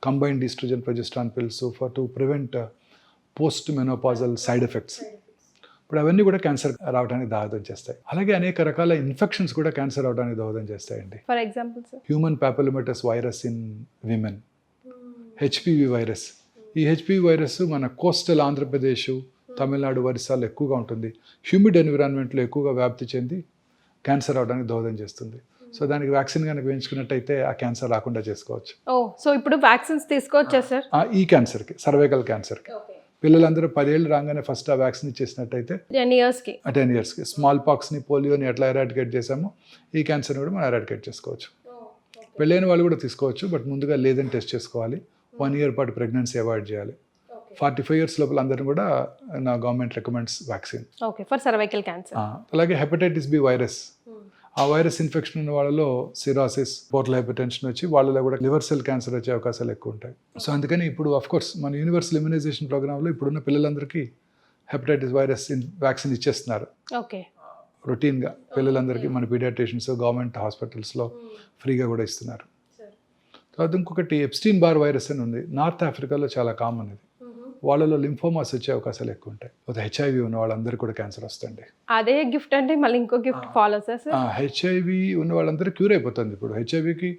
combined estrogen progesterone pills to prevent post menopausal side effects. ఇప్పుడు అవన్నీ కూడా క్యాన్సర్ రావడానికి దోహదం చేస్తాయి. అలాగే అనేక రకాల ఇన్ఫెక్షన్స్ కూడా క్యాన్సర్ రావడానికి దోహదం చేస్తాయండి. For example human పాపిలోమాటస్ virus in women, HPV virus. ఈ HPV వైరస్ మన కోస్టల్ ఆంధ్రప్రదేశ్, తమిళనాడు, ఒరిస్సాలో ఎక్కువగా ఉంటుంది. హ్యూమిడ్ ఎన్విరాన్మెంట్లో ఎక్కువగా వ్యాప్తి చెంది క్యాన్సర్ అవడానికి దోహదం చేస్తుంది. సో దానికి వ్యాక్సిన్ కనుక వేయించుకున్నట్టయితే ఆ క్యాన్సర్ రాకుండా చేసుకోవచ్చు. ఓ సో ఇప్పుడు వ్యాక్సిన్స్ తీసుకోవచ్చా సార్? ఈ క్యాన్సర్కి, సర్వైకల్ క్యాన్సర్కి పిల్లలందరూ 10 ఏళ్ళు రాగానే ఫస్ట్ ఆ వ్యాక్సిన్ ఇచ్చేసినట్టయితే 10 ఇయర్స్కి 10 ఇయర్స్కి స్మాల్ పాక్స్ని, పోలియోని ఎట్లా ఎరాడికేట్ చేసామో ఈ క్యాన్సర్ని కూడా మనం ఎరాడికేట్ చేసుకోవచ్చు. పెళ్ళైన వాళ్ళు కూడా తీసుకోవచ్చు, బట్ ముందుగా లేదని టెస్ట్ చేసుకోవాలి. 1 ఇయర్ పాటు ప్రెగ్నెన్సీ అవాయిడ్ చేయాలి. 45 ఇయర్స్ లోపల అందరం కూడా నా government recommends vaccine. Okay for cervical cancer. అలాగే హెపటైటిస్ బి వైరస్, ఆ వైరస్ ఇన్ఫెక్షన్ ఉన్న వాళ్ళలో సిరాసిస్, పోర్టల్ హైపర్టెన్షన్ వచ్చి వాళ్ళలో కూడా లివర్ సెల్ క్యాన్సర్ వచ్చే అవకాశాలు ఎక్కువ ఉంటాయి. సో అందుకని ఇప్పుడు కోర్స్ మన యూనివర్సల్ ఇమ్యునైజేషన్ ప్రోగ్రాంలో ఇప్పుడున్న పిల్లలందరికీ హెపటైటిస్ వైరస్ వ్యాక్సిన్ ఇచ్చేస్తున్నారు ఓకే రొటీన్గా. పిల్లలందరికీ మన పీడియాట్రిషియన్స్ గవర్నమెంట్ హాస్పిటల్స్లో ఫ్రీగా కూడా ఇస్తున్నారు. తర్వాత ఇంకొకటి ఎప్స్టీన్ బార్ వైరస్ అని ఉంది, నార్త్ ఆఫ్రికాలో చాలా కామన్ ఇది. వాళ్ళలో లింఫోమాస్ వచ్చే అవకాశాలు ఎక్కువ ఉంటాయి. హెచ్ఐవి ఉన్న వాళ్ళందరికీ కూడా క్యాన్సర్ వస్తుంది. అదే గిఫ్ట్ అంటే మళ్ళీ ఇంకో గిఫ్ట్ ఫాలో సార్? హెచ్ఐవి ఉన్న వాళ్ళందరూ క్యూర్ అయిపోతుంది. ఇప్పుడు హెచ్ఐవికి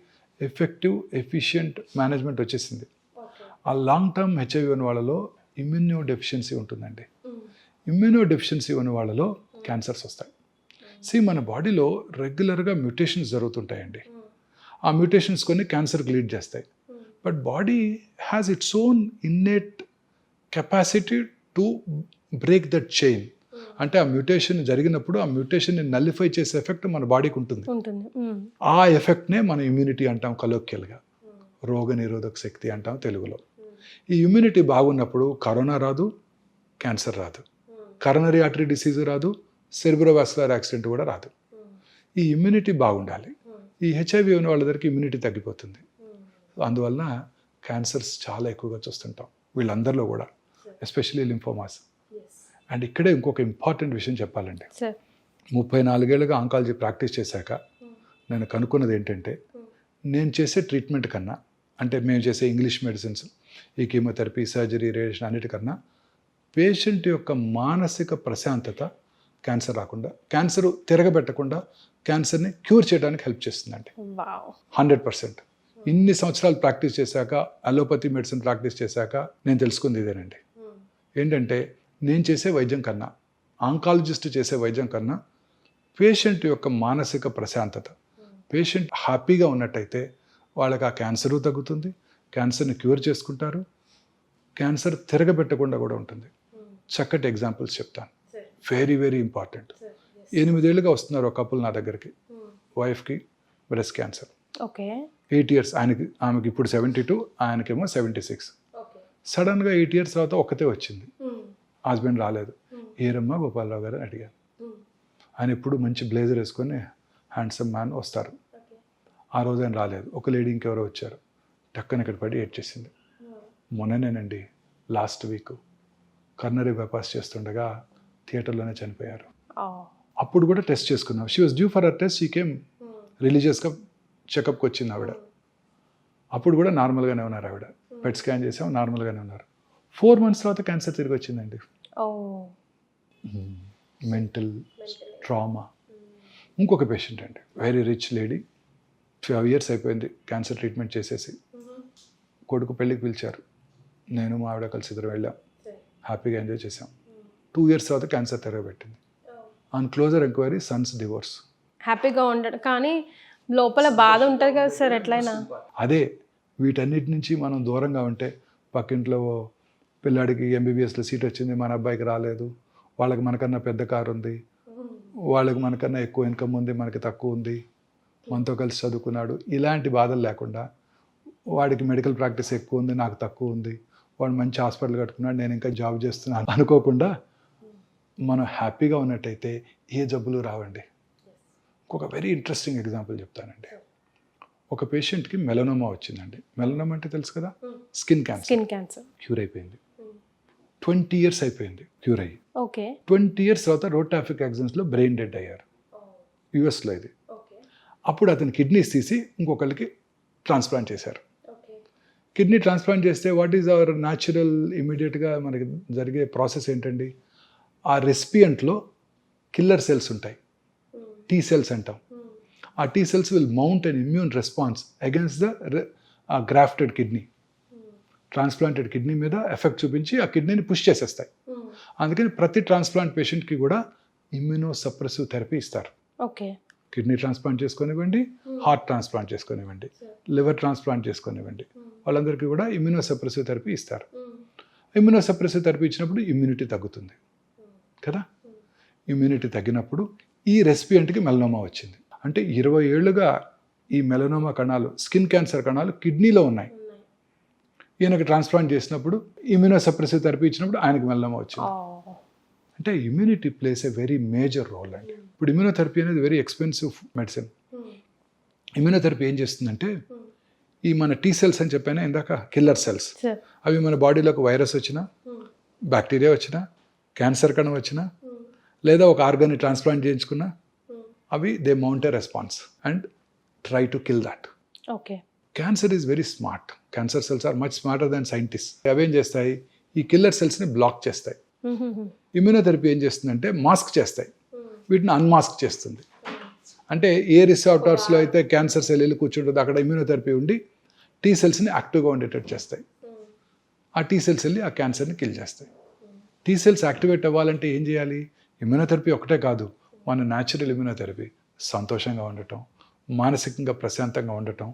ఎఫెక్టివ్ ఎఫిషియంట్ మేనేజ్మెంట్ వచ్చేసింది. ఆ లాంగ్ టర్మ్ హెచ్ఐవి ఉన్న వాళ్ళలో ఇమ్యూనో డెఫిషియన్సీ ఉంటుందండి. ఇమ్యూనో డెఫిషియన్సీ ఉన్న వాళ్ళలో క్యాన్సర్స్ వస్తాయి. మన బాడీలో రెగ్యులర్గా మ్యూటేషన్స్ జరుగుతుంటాయండి. ఆ మ్యూటేషన్స్ కొన్ని క్యాన్సర్కి లీడ్ చేస్తాయి. But body has its own innate capacity to break that chain. అంటే ఆ మ్యూటేషన్ జరిగినప్పుడు ఆ మ్యూటేషన్ని నల్లిఫై చేసే ఎఫెక్ట్ మన బాడీకి ఉంటుంది. ఆ ఎఫెక్ట్నే మనం ఇమ్యూనిటీ అంటాం కలోక్యల్గా, రోగ నిరోధక శక్తి అంటాం తెలుగులో. ఈ ఇమ్యూనిటీ బాగున్నప్పుడు కరోనా రాదు, క్యాన్సర్ రాదు, కరోనరీ ఆర్టరీ డిసీజ్ రాదు, సెరిబ్రోవాస్కులర్ యాక్సిడెంట్ కూడా రాదు. ఈ ఇమ్యూనిటీ బాగుండాలి. ఈ హెచ్ఐవి ఉన్న వాళ్ళందరికీ ఇమ్యూనిటీ తగ్గిపోతుంది. అందువలన క్యాన్సర్స్ చాలా ఎక్కువగా చూస్తుంటాం వీళ్ళందరిలో కూడా, ఎస్పెషలీ లింఫోమాస్. అండ్ ఇక్కడే ఇంకొక ఇంపార్టెంట్ విషయం చెప్పాలండి. 34 ఏళ్ళుగా ఆంకాలజీ ప్రాక్టీస్ చేశాక నేను కనుక్కున్నది ఏంటంటే, నేను చేసే ట్రీట్మెంట్ కన్నా, అంటే మేము చేసే ఇంగ్లీష్ మెడిసిన్స్, ఈ కీమోథెరపీ, సర్జరీ, రేడియేషన్ అన్నిటికన్నా పేషెంట్ యొక్క మానసిక ప్రశాంతత క్యాన్సర్ రాకుండా, క్యాన్సర్ తిరగబెట్టకుండా క్యాన్సర్ని క్యూర్ చేయడానికి హెల్ప్ చేస్తుందండి. 100%. ఇన్ని సంవత్సరాలు ప్రాక్టీస్ చేశాక, అలోపతి మెడిసిన్ ప్రాక్టీస్ చేశాక నేను తెలుసుకుంది ఇదేనండి. ఏంటంటే నేను చేసే వైద్యం కన్నా, ఆంకాలజిస్ట్ చేసే వైద్యం కన్నా పేషెంట్ యొక్క మానసిక ప్రశాంతత, పేషెంట్ హ్యాపీగా ఉన్నట్టయితే వాళ్ళకి ఆ క్యాన్సరు తగ్గుతుంది, క్యాన్సర్ని క్యూర్ చేసుకుంటారు, క్యాన్సర్ తిరగబెట్టకుండా కూడా ఉంటుంది. చక్కటి ఎగ్జాంపుల్స్ చెప్తాను, వెరీ వెరీ ఇంపార్టెంట్. 8 ఏళ్ళుగా వస్తున్నారు ఒక కపుల్ నా దగ్గరికి, వైఫ్కి బ్రెస్ట్ క్యాన్సర్. 8 ఇయర్స్, ఆమెకి ఇప్పుడు 72, ఆయనకేమో 76. సడన్గా 8 ఇయర్స్ తర్వాత ఒక్కతే వచ్చింది, హస్బెండ్ రాలేదు. ఏరమ్మా గోపాలరావు గారు అని అడిగాను. ఆయన ఎప్పుడు మంచి బ్లేజర్ వేసుకొని హ్యాండ్సమ్ మ్యాన్ వస్తారు. ఆ రోజు ఆయన రాలేదు. ఒక లేడీ ఇంకెవరో వచ్చారు, టక్కన ఇక్కడ పడి ఏడ్చేసింది. మొన్ననేనండి, లాస్ట్ వీక్ కర్నరీ బైపాస్ చేస్తుండగా థియేటర్లోనే చనిపోయారు. అప్పుడు కూడా టెస్ట్ చేసుకున్నాం. She was due for a test, she came రిలీజియస్గా చెకప్కి వచ్చింది ఆవిడ. అప్పుడు కూడా నార్మల్గానే ఉన్నారు ఆవిడ. పెట్ స్కాన్ చేసాం, నార్మల్గానే ఉన్నారు. 4 months తర్వాత క్యాన్సర్ తిరిగి వచ్చిందండి. Mental trauma. ఇంకొక పేషెంట్ అండి, వెరీ రిచ్ లేడీ, 12 years అయిపోయింది క్యాన్సర్ ట్రీట్మెంట్ చేసేసి. కొడుకు పెళ్ళికి పిలిచారు, నేను మా ఆవిడ కలిసి ఇద్దరు వెళ్ళాం, హ్యాపీగా ఎంజాయ్ చేసాం. 2 years తర్వాత క్యాన్సర్ తిరగబెట్టింది. On closer enquiry sons divorce. హ్యాపీగా ఉండడు కానీ లోపల బాధ ఉంటుంది కదా సార్ ఎట్లయినా. అదే, వీటన్నిటి నుంచి మనం దూరంగా ఉంటే, పక్కింట్లో పిల్లాడికి ఎంబీబీఎస్లో సీట్ వచ్చింది, మన అబ్బాయికి రాలేదు, వాళ్ళకి మనకన్నా పెద్ద కారు ఉంది, వాళ్ళకి మనకన్నా ఎక్కువ ఇన్కమ్ ఉంది, మనకి తక్కువ ఉంది, మనతో కలిసి చదువుకున్నాడు, ఇలాంటి బాధలు లేకుండా, వాడికి మెడికల్ ప్రాక్టీస్ ఎక్కువ ఉంది, నాకు తక్కువ ఉంది, వాడు మంచి హాస్పిటల్ కట్టుకున్నాడు, నేను ఇంకా జాబ్ చేస్తున్నాను అనుకోకుండా మనం హ్యాపీగా ఉన్నట్టయితే ఏ జబ్బులు రావండి. ఇంకొక వెరీ ఇంట్రెస్టింగ్ ఎగ్జాంపుల్ చెప్తానండి. ఒక పేషెంట్కి మెలనోమా వచ్చిందండి. మెలనోమా అంటే తెలుసు కదా, స్కిన్ క్యాన్సర్. క్యూర్ అయిపోయింది. 20 years అయిపోయింది క్యూర్ అయ్యి. 20 years తర్వాత రోడ్ ట్రాఫిక్ యాక్సిడెంట్స్లో బ్రెయిన్ డెడ్ అయ్యారు, యుఎస్లో ఇది. అప్పుడు అతని కిడ్నీస్ తీసి ఇంకొకరికి ట్రాన్స్ప్లాంట్ చేశారు. కిడ్నీ ట్రాన్స్ప్లాంట్ చేస్తే వాట్ ఈజ్ అవర్ న్యాచురల్ ఇమీడియట్గా మనకి జరిగే ప్రాసెస్ ఏంటండి, ఆ రెసిపియంట్లో కిల్లర్ సెల్స్ ఉంటాయి, టీ సెల్స్ అంటాం. ఆ T cells will mount an immune response against the grafted kidney. Transplanted kidney మీద ఎఫెక్ట్ చూపించి ఆ కిడ్నీని పుష్ చేసేస్తాయి. అందుకని ప్రతి ట్రాన్స్ప్లాంట్ పేషెంట్కి కూడా ఇమ్యూనో సప్రెసివ్ థెరపీ ఇస్తారు. కిడ్నీ ట్రాన్స్ప్లాంట్ చేసుకొనివ్వండి, హార్ట్ ట్రాన్స్ప్లాంట్ చేసుకొనివ్వండి, లివర్ ట్రాన్స్ప్లాంట్ చేసుకొనివ్వండి, వాళ్ళందరికీ కూడా ఇమ్యూనోసప్రెసివ్ థెరపీ ఇస్తారు. ఇమ్యూనోసప్రెసివ్ థెరపీ ఇచ్చినప్పుడు ఇమ్యూనిటీ తగ్గుతుంది కదా. ఇమ్యూనిటీ తగ్గినప్పుడు ఈ రెసిపియంట్కి మెలనోమా వచ్చింది. అంటే 20 ఏళ్ళుగా ఈ మెలనోమా కణాలు, స్కిన్ క్యాన్సర్ కణాలు కిడ్నీలో ఉన్నాయి. ఈయనకి ట్రాన్స్ప్లాంట్ చేసినప్పుడు ఇమ్యూనోసప్రెసివ్ థెరపీ ఇచ్చినప్పుడు ఆయనకి మెలనోమా వచ్చింది. అంటే immunity plays a very major role అండి. ఇప్పుడు ఇమ్యూనోథెరపీ అనేది వెరీ ఎక్స్పెన్సివ్ మెడిసిన్. ఇమ్యూనోథెరపీ ఏం చేస్తుందంటే ఈ మన టీ సెల్స్ అని చెప్పాను ఇందాక, కిల్లర్ సెల్స్, అవి మన బాడీలోకి వైరస్ వచ్చినా, బ్యాక్టీరియా వచ్చినా, క్యాన్సర్ కణం వచ్చినా, లేదా ఒక ఆర్గాన్ని ట్రాన్స్ప్లాంట్ చేయించుకున్నా, అవి they mount a response and try to kill that. Okay. Cancer is very smart. Cancer cells are much smarter than scientist. అవేం చేస్తాయి, ఈ కిల్లర్ సెల్స్ని బ్లాక్ చేస్తాయి. ఇమ్యూనోథెరపీ ఏం చేస్తుందంటే మాస్క్ చేస్తాయి, వీటిని అన్మాస్క్ చేస్తుంది. అంటే ఏ రిసెప్టార్స్లో అయితే క్యాన్సర్ సెల్ వెళ్ళి కూర్చుంటుందో అక్కడ ఇమ్యూనోథెరపీ ఉండి టీ సెల్స్ని యాక్టివ్గా ఉండేటట్టు చేస్తాయి. ఆ టీ సెల్స్ వెళ్ళి ఆ క్యాన్సర్ని కిల్ చేస్తాయి. టీ సెల్స్ యాక్టివేట్ అవ్వాలంటే ఏం చేయాలి? ఇమ్యూనోథెరపీ ఒకటే కాదు, మన న్యాచురల్ ఇమ్యూనోథెరపీ సంతోషంగా ఉండటం, మానసికంగా ప్రశాంతంగా ఉండటం,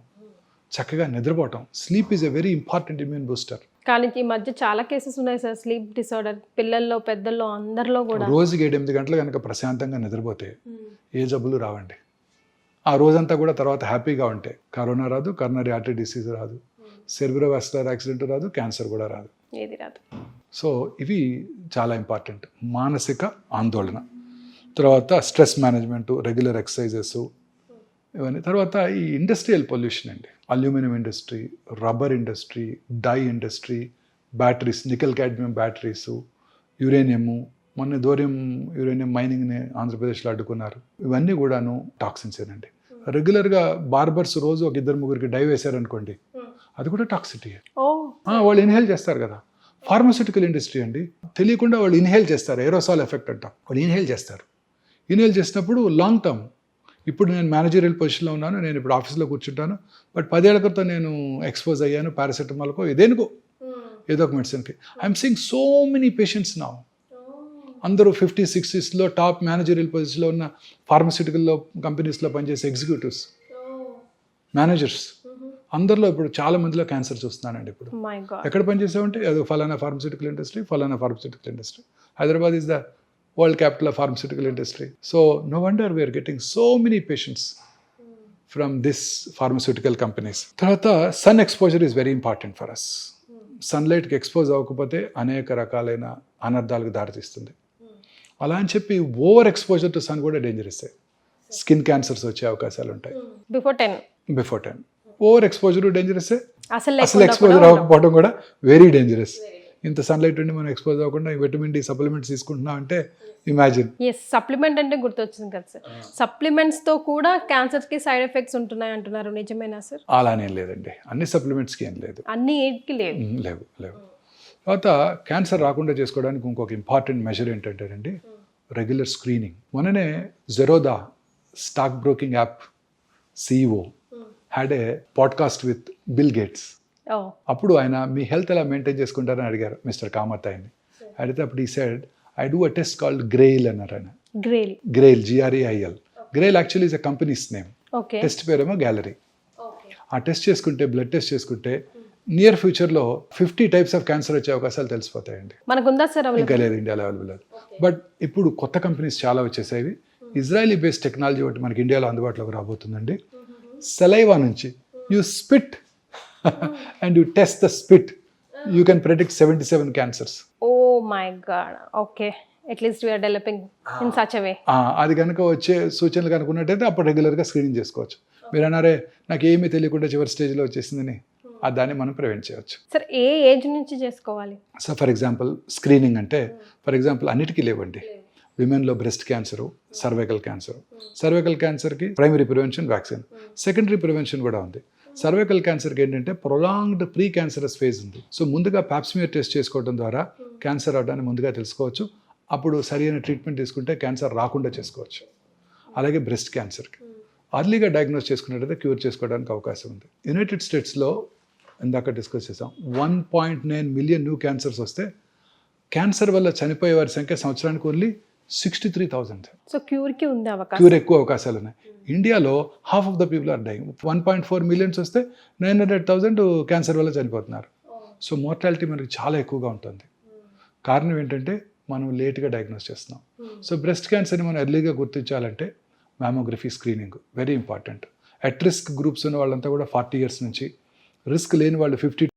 చక్కగా నిద్రపోవటం. Sleep is a very important immune booster. కానీ ఈ మధ్య చాలా కేసెస్ ఉన్నాయి సార్, స్లీప్ డిసార్డర్, పిల్లల్లో పెద్దల్లో అందరిలో కూడా. రోజుకి 7-8 గంటలు కనుక ప్రశాంతంగా నిద్రపోతే ఏ జబ్బులు రావండి. ఆ రోజంతా కూడా తర్వాత హ్యాపీగా ఉంటే కరోనా రాదు, కరోనరీ ఆర్టరీ డిసీజ్ రాదు, సెర్బ్రోవాస్కులర్ యాక్సిడెంట్ రాదు, క్యాన్సర్ కూడా రాదు, ఏది రాదు. సో ఇవి చాలా ఇంపార్టెంట్. మానసిక ఆందోళన, తర్వాత స్ట్రెస్ మేనేజ్మెంట్, రెగ్యులర్ ఎక్సర్సైజెస్, ఇవన్నీ. తర్వాత ఈ ఇండస్ట్రియల్ పొల్యూషన్ అండి, aluminium industry, rubber industry, dye industry, batteries, nickel cadmium batteries, uranium, మొన్న యురేనియం మైనింగ్ని ఆంధ్రప్రదేశ్లో అడ్డుకున్నారు. ఇవన్నీ కూడాను టాక్సిన్స్ ఏనండి. రెగ్యులర్గా బార్బర్స్ రోజు ఒక 2-3 డై వేశారనుకోండి, అది కూడా టాక్సిటీ. వాళ్ళు ఇన్హేల్ చేస్తారు కదా. ఫార్మాస్యూటికల్ ఇండస్ట్రీ అండి, తెలియకుండా వాళ్ళు ఇన్హేల్ చేస్తారు, ఏరోసాల్ ఎఫెక్ట్ అంటాం. వాళ్ళు ఇన్హేల్ చేస్తారు. ఇన్హేల్ చేసినప్పుడు లాంగ్ టర్మ్, ఇప్పుడు నేను మేనేజరియల్ పొజిషన్లో ఉన్నాను, నేను ఇప్పుడు ఆఫీస్లో కూర్చుంటాను, బట్ 10 ఏళ్ల క్రితం నేను ఎక్స్పోజ్ అయ్యాను పారాసెటమాల్కో దేనికో ఏదో ఒక మెడిసిన్కి. I'm seeing so many patients now. అందరూ 50-60s టాప్ మేనేజరియల్ పొజిషన్లో ఉన్న ఫార్మస్యూటికల్ కంపెనీస్లో పనిచేసే ఎగ్జిక్యూటివ్స్, మేనేజర్స్, అందరిలో ఇప్పుడు చాలా మందిలో క్యాన్సర్ చూస్తున్నానండి. ఇప్పుడు ఎక్కడ పనిచేసామంటే అది ఫలానా ఫార్మస్యూటికల్ ఇండస్ట్రీ, ఫలానా pharmaceutical industry. Hyderabad is the world capital of pharmaceutical industry. So no wonder we are getting so many patients from this pharmaceutical companies. Tarvata sun exposure is very important for us. Sunlight ki expose avakapothe aneka rakalaina anardhaలకు దారితీస్తుంది. అలా అని చెప్పి over exposure to sun కూడా dangerous. Skin cancers వచ్చే అవకాశాలు ఉంటాయి. Before 10 over exposure dangerous. అసలు exposure అవ్వకపోవడం కూడా వెరీ డేంజరస్. ఇంత సన్లైట్ ఉండి మనం ఎక్స్పోజ్ అవ్వకుండా విటమిన్ డి సప్లిమెంట్స్ తీసుకుంటున్నాం అంటే ఇమాజిన్. సప్లిమెంట్ అంటే గుర్తొచ్చింది కదా సార్, సప్లిమెంట్స్ తో కూడా క్యాన్సర్ కి సైడ్ ఎఫెక్ట్స్ ఉంటున్నాయి అంటున్నారు, నిజమేనా సార్? అలానే లేదండి, అన్ని సప్లిమెంట్స్కి ఏం లేదు, అన్ని ఏట్కి లేవు. తర్వాత క్యాన్సర్ రాకుండా చేసుకోవడానికి ఇంకొక ఇంపార్టెంట్ మెజర్ ఏంటంటేనండి రెగ్యులర్ స్క్రీనింగ్. మొన్ననే Zerodha stock broking app CEO had a podcast with bill gates. అప్పుడు ఆయన మీ హెల్త్ ఎలా మెయింటైన్ చేసుకుంటారని అడిగారు మిస్టర్ కామత్ ఆయన్ని. అడిగితే అప్పుడు ఈ side I do a test called గ్రెయిల్ అన్నారు ఆయన. గ్రెయిల్ GRAIL. గ్రెయిల్ actually is a companies name. Test పేరేమో గ్యాలరీ. ఆ టెస్ట్ చేసుకుంటే, బ్లడ్ టెస్ట్ చేసుకుంటే నియర్ ఫ్యూచర్లో 50 టైప్స్ ఆఫ్ క్యాన్సర్ వచ్చే అవకాశాలు తెలిసిపోతాయండి. ఇంకా లేదు, ఇండియాలో అవైలబుల్ లేదు. బట్ ఇప్పుడు కొత్త కంపెనీస్ చాలా వచ్చేసాయి. ఇజ్రాయలీ బేస్డ్ టెక్నాలజీ ఒకటి మనకి ఇండియాలో అందుబాటులోకి రాబోతుందండి. సలైవా నుంచి you spit and you test the spit, you can predict 77 cancers. Oh my god. Okay, at least we are developing in such a way. అది కనుక వచ్చే సూచనలు కనుకున్నట్టయితే అప్పుడు రెగ్యులర్గా స్క్రీనింగ్ చేసుకోవచ్చు. మీరు అన్నారే నాకు ఏమీ తెలియకుండా చివరి స్టేజ్లో వచ్చేసిందని, దాన్ని మనం ప్రివెంట్ చేయవచ్చు. సార్ ఏ ఏజ్ నుంచి చేసుకోవాలి? సో ఫర్ ఎగ్జాంపుల్ స్క్రీనింగ్ అంటే ఫర్ ఎగ్జాంపుల్ అన్నిటికీ లేవండి. విమెన్లో breast cancer, cervical cancer. Cervical క్యాన్సర్కి primary prevention vaccine, secondary prevention కూడా ఉంది. సర్వైకల్ క్యాన్సర్కి ఏంటంటే ప్రొలాంగ్డ్ ప్రీ క్యాన్సరస్ ఫేజ్ ఉంది. సో ముందుగా పాప్స్మియర్ టెస్ట్ చేసుకోవడం ద్వారా క్యాన్సర్ అవడాన్ని ముందుగా తెలుసుకోవచ్చు. అప్పుడు సరైన ట్రీట్మెంట్ తీసుకుంటే క్యాన్సర్ రాకుండా చేసుకోవచ్చు. అలాగే బ్రెస్ట్ క్యాన్సర్కి అర్లీగా డయాగ్నోస్ చేసుకున్నట్టయితే క్యూర్ చేసుకోవడానికి అవకాశం ఉంది. యునైటెడ్ స్టేట్స్లో ఇందాక డిస్కస్ చేసాం 1.9 మిలియన్ న్యూ క్యాన్సర్స్ వస్తే క్యాన్సర్ వల్ల చనిపోయే వారి సంఖ్య సంవత్సరానికి ఓన్లీ 63,000. సో క్యూర్కి ఉంది అవకాశం. క్యూర్ ఎక్కువ అవకాశాలు ఉన్నాయి. ఇండియాలో half of the people are dying. 1.4 millions వస్తే 900,000 క్యాన్సర్ వల్ల చనిపోతున్నారు. సో మోర్టాలిటీ మనకి చాలా ఎక్కువగా ఉంటుంది. కారణం ఏంటంటే మనం లేట్గా డయాగ్నోస్ చేస్తున్నాం. సో బ్రెస్ట్ క్యాన్సర్ని మనం ఎర్లీగా గుర్తించాలంటే mammography screening very important. At risk groups ఉన్న వాళ్ళంతా కూడా 40 years నుంచి, రిస్క్ లేని వాళ్ళు 50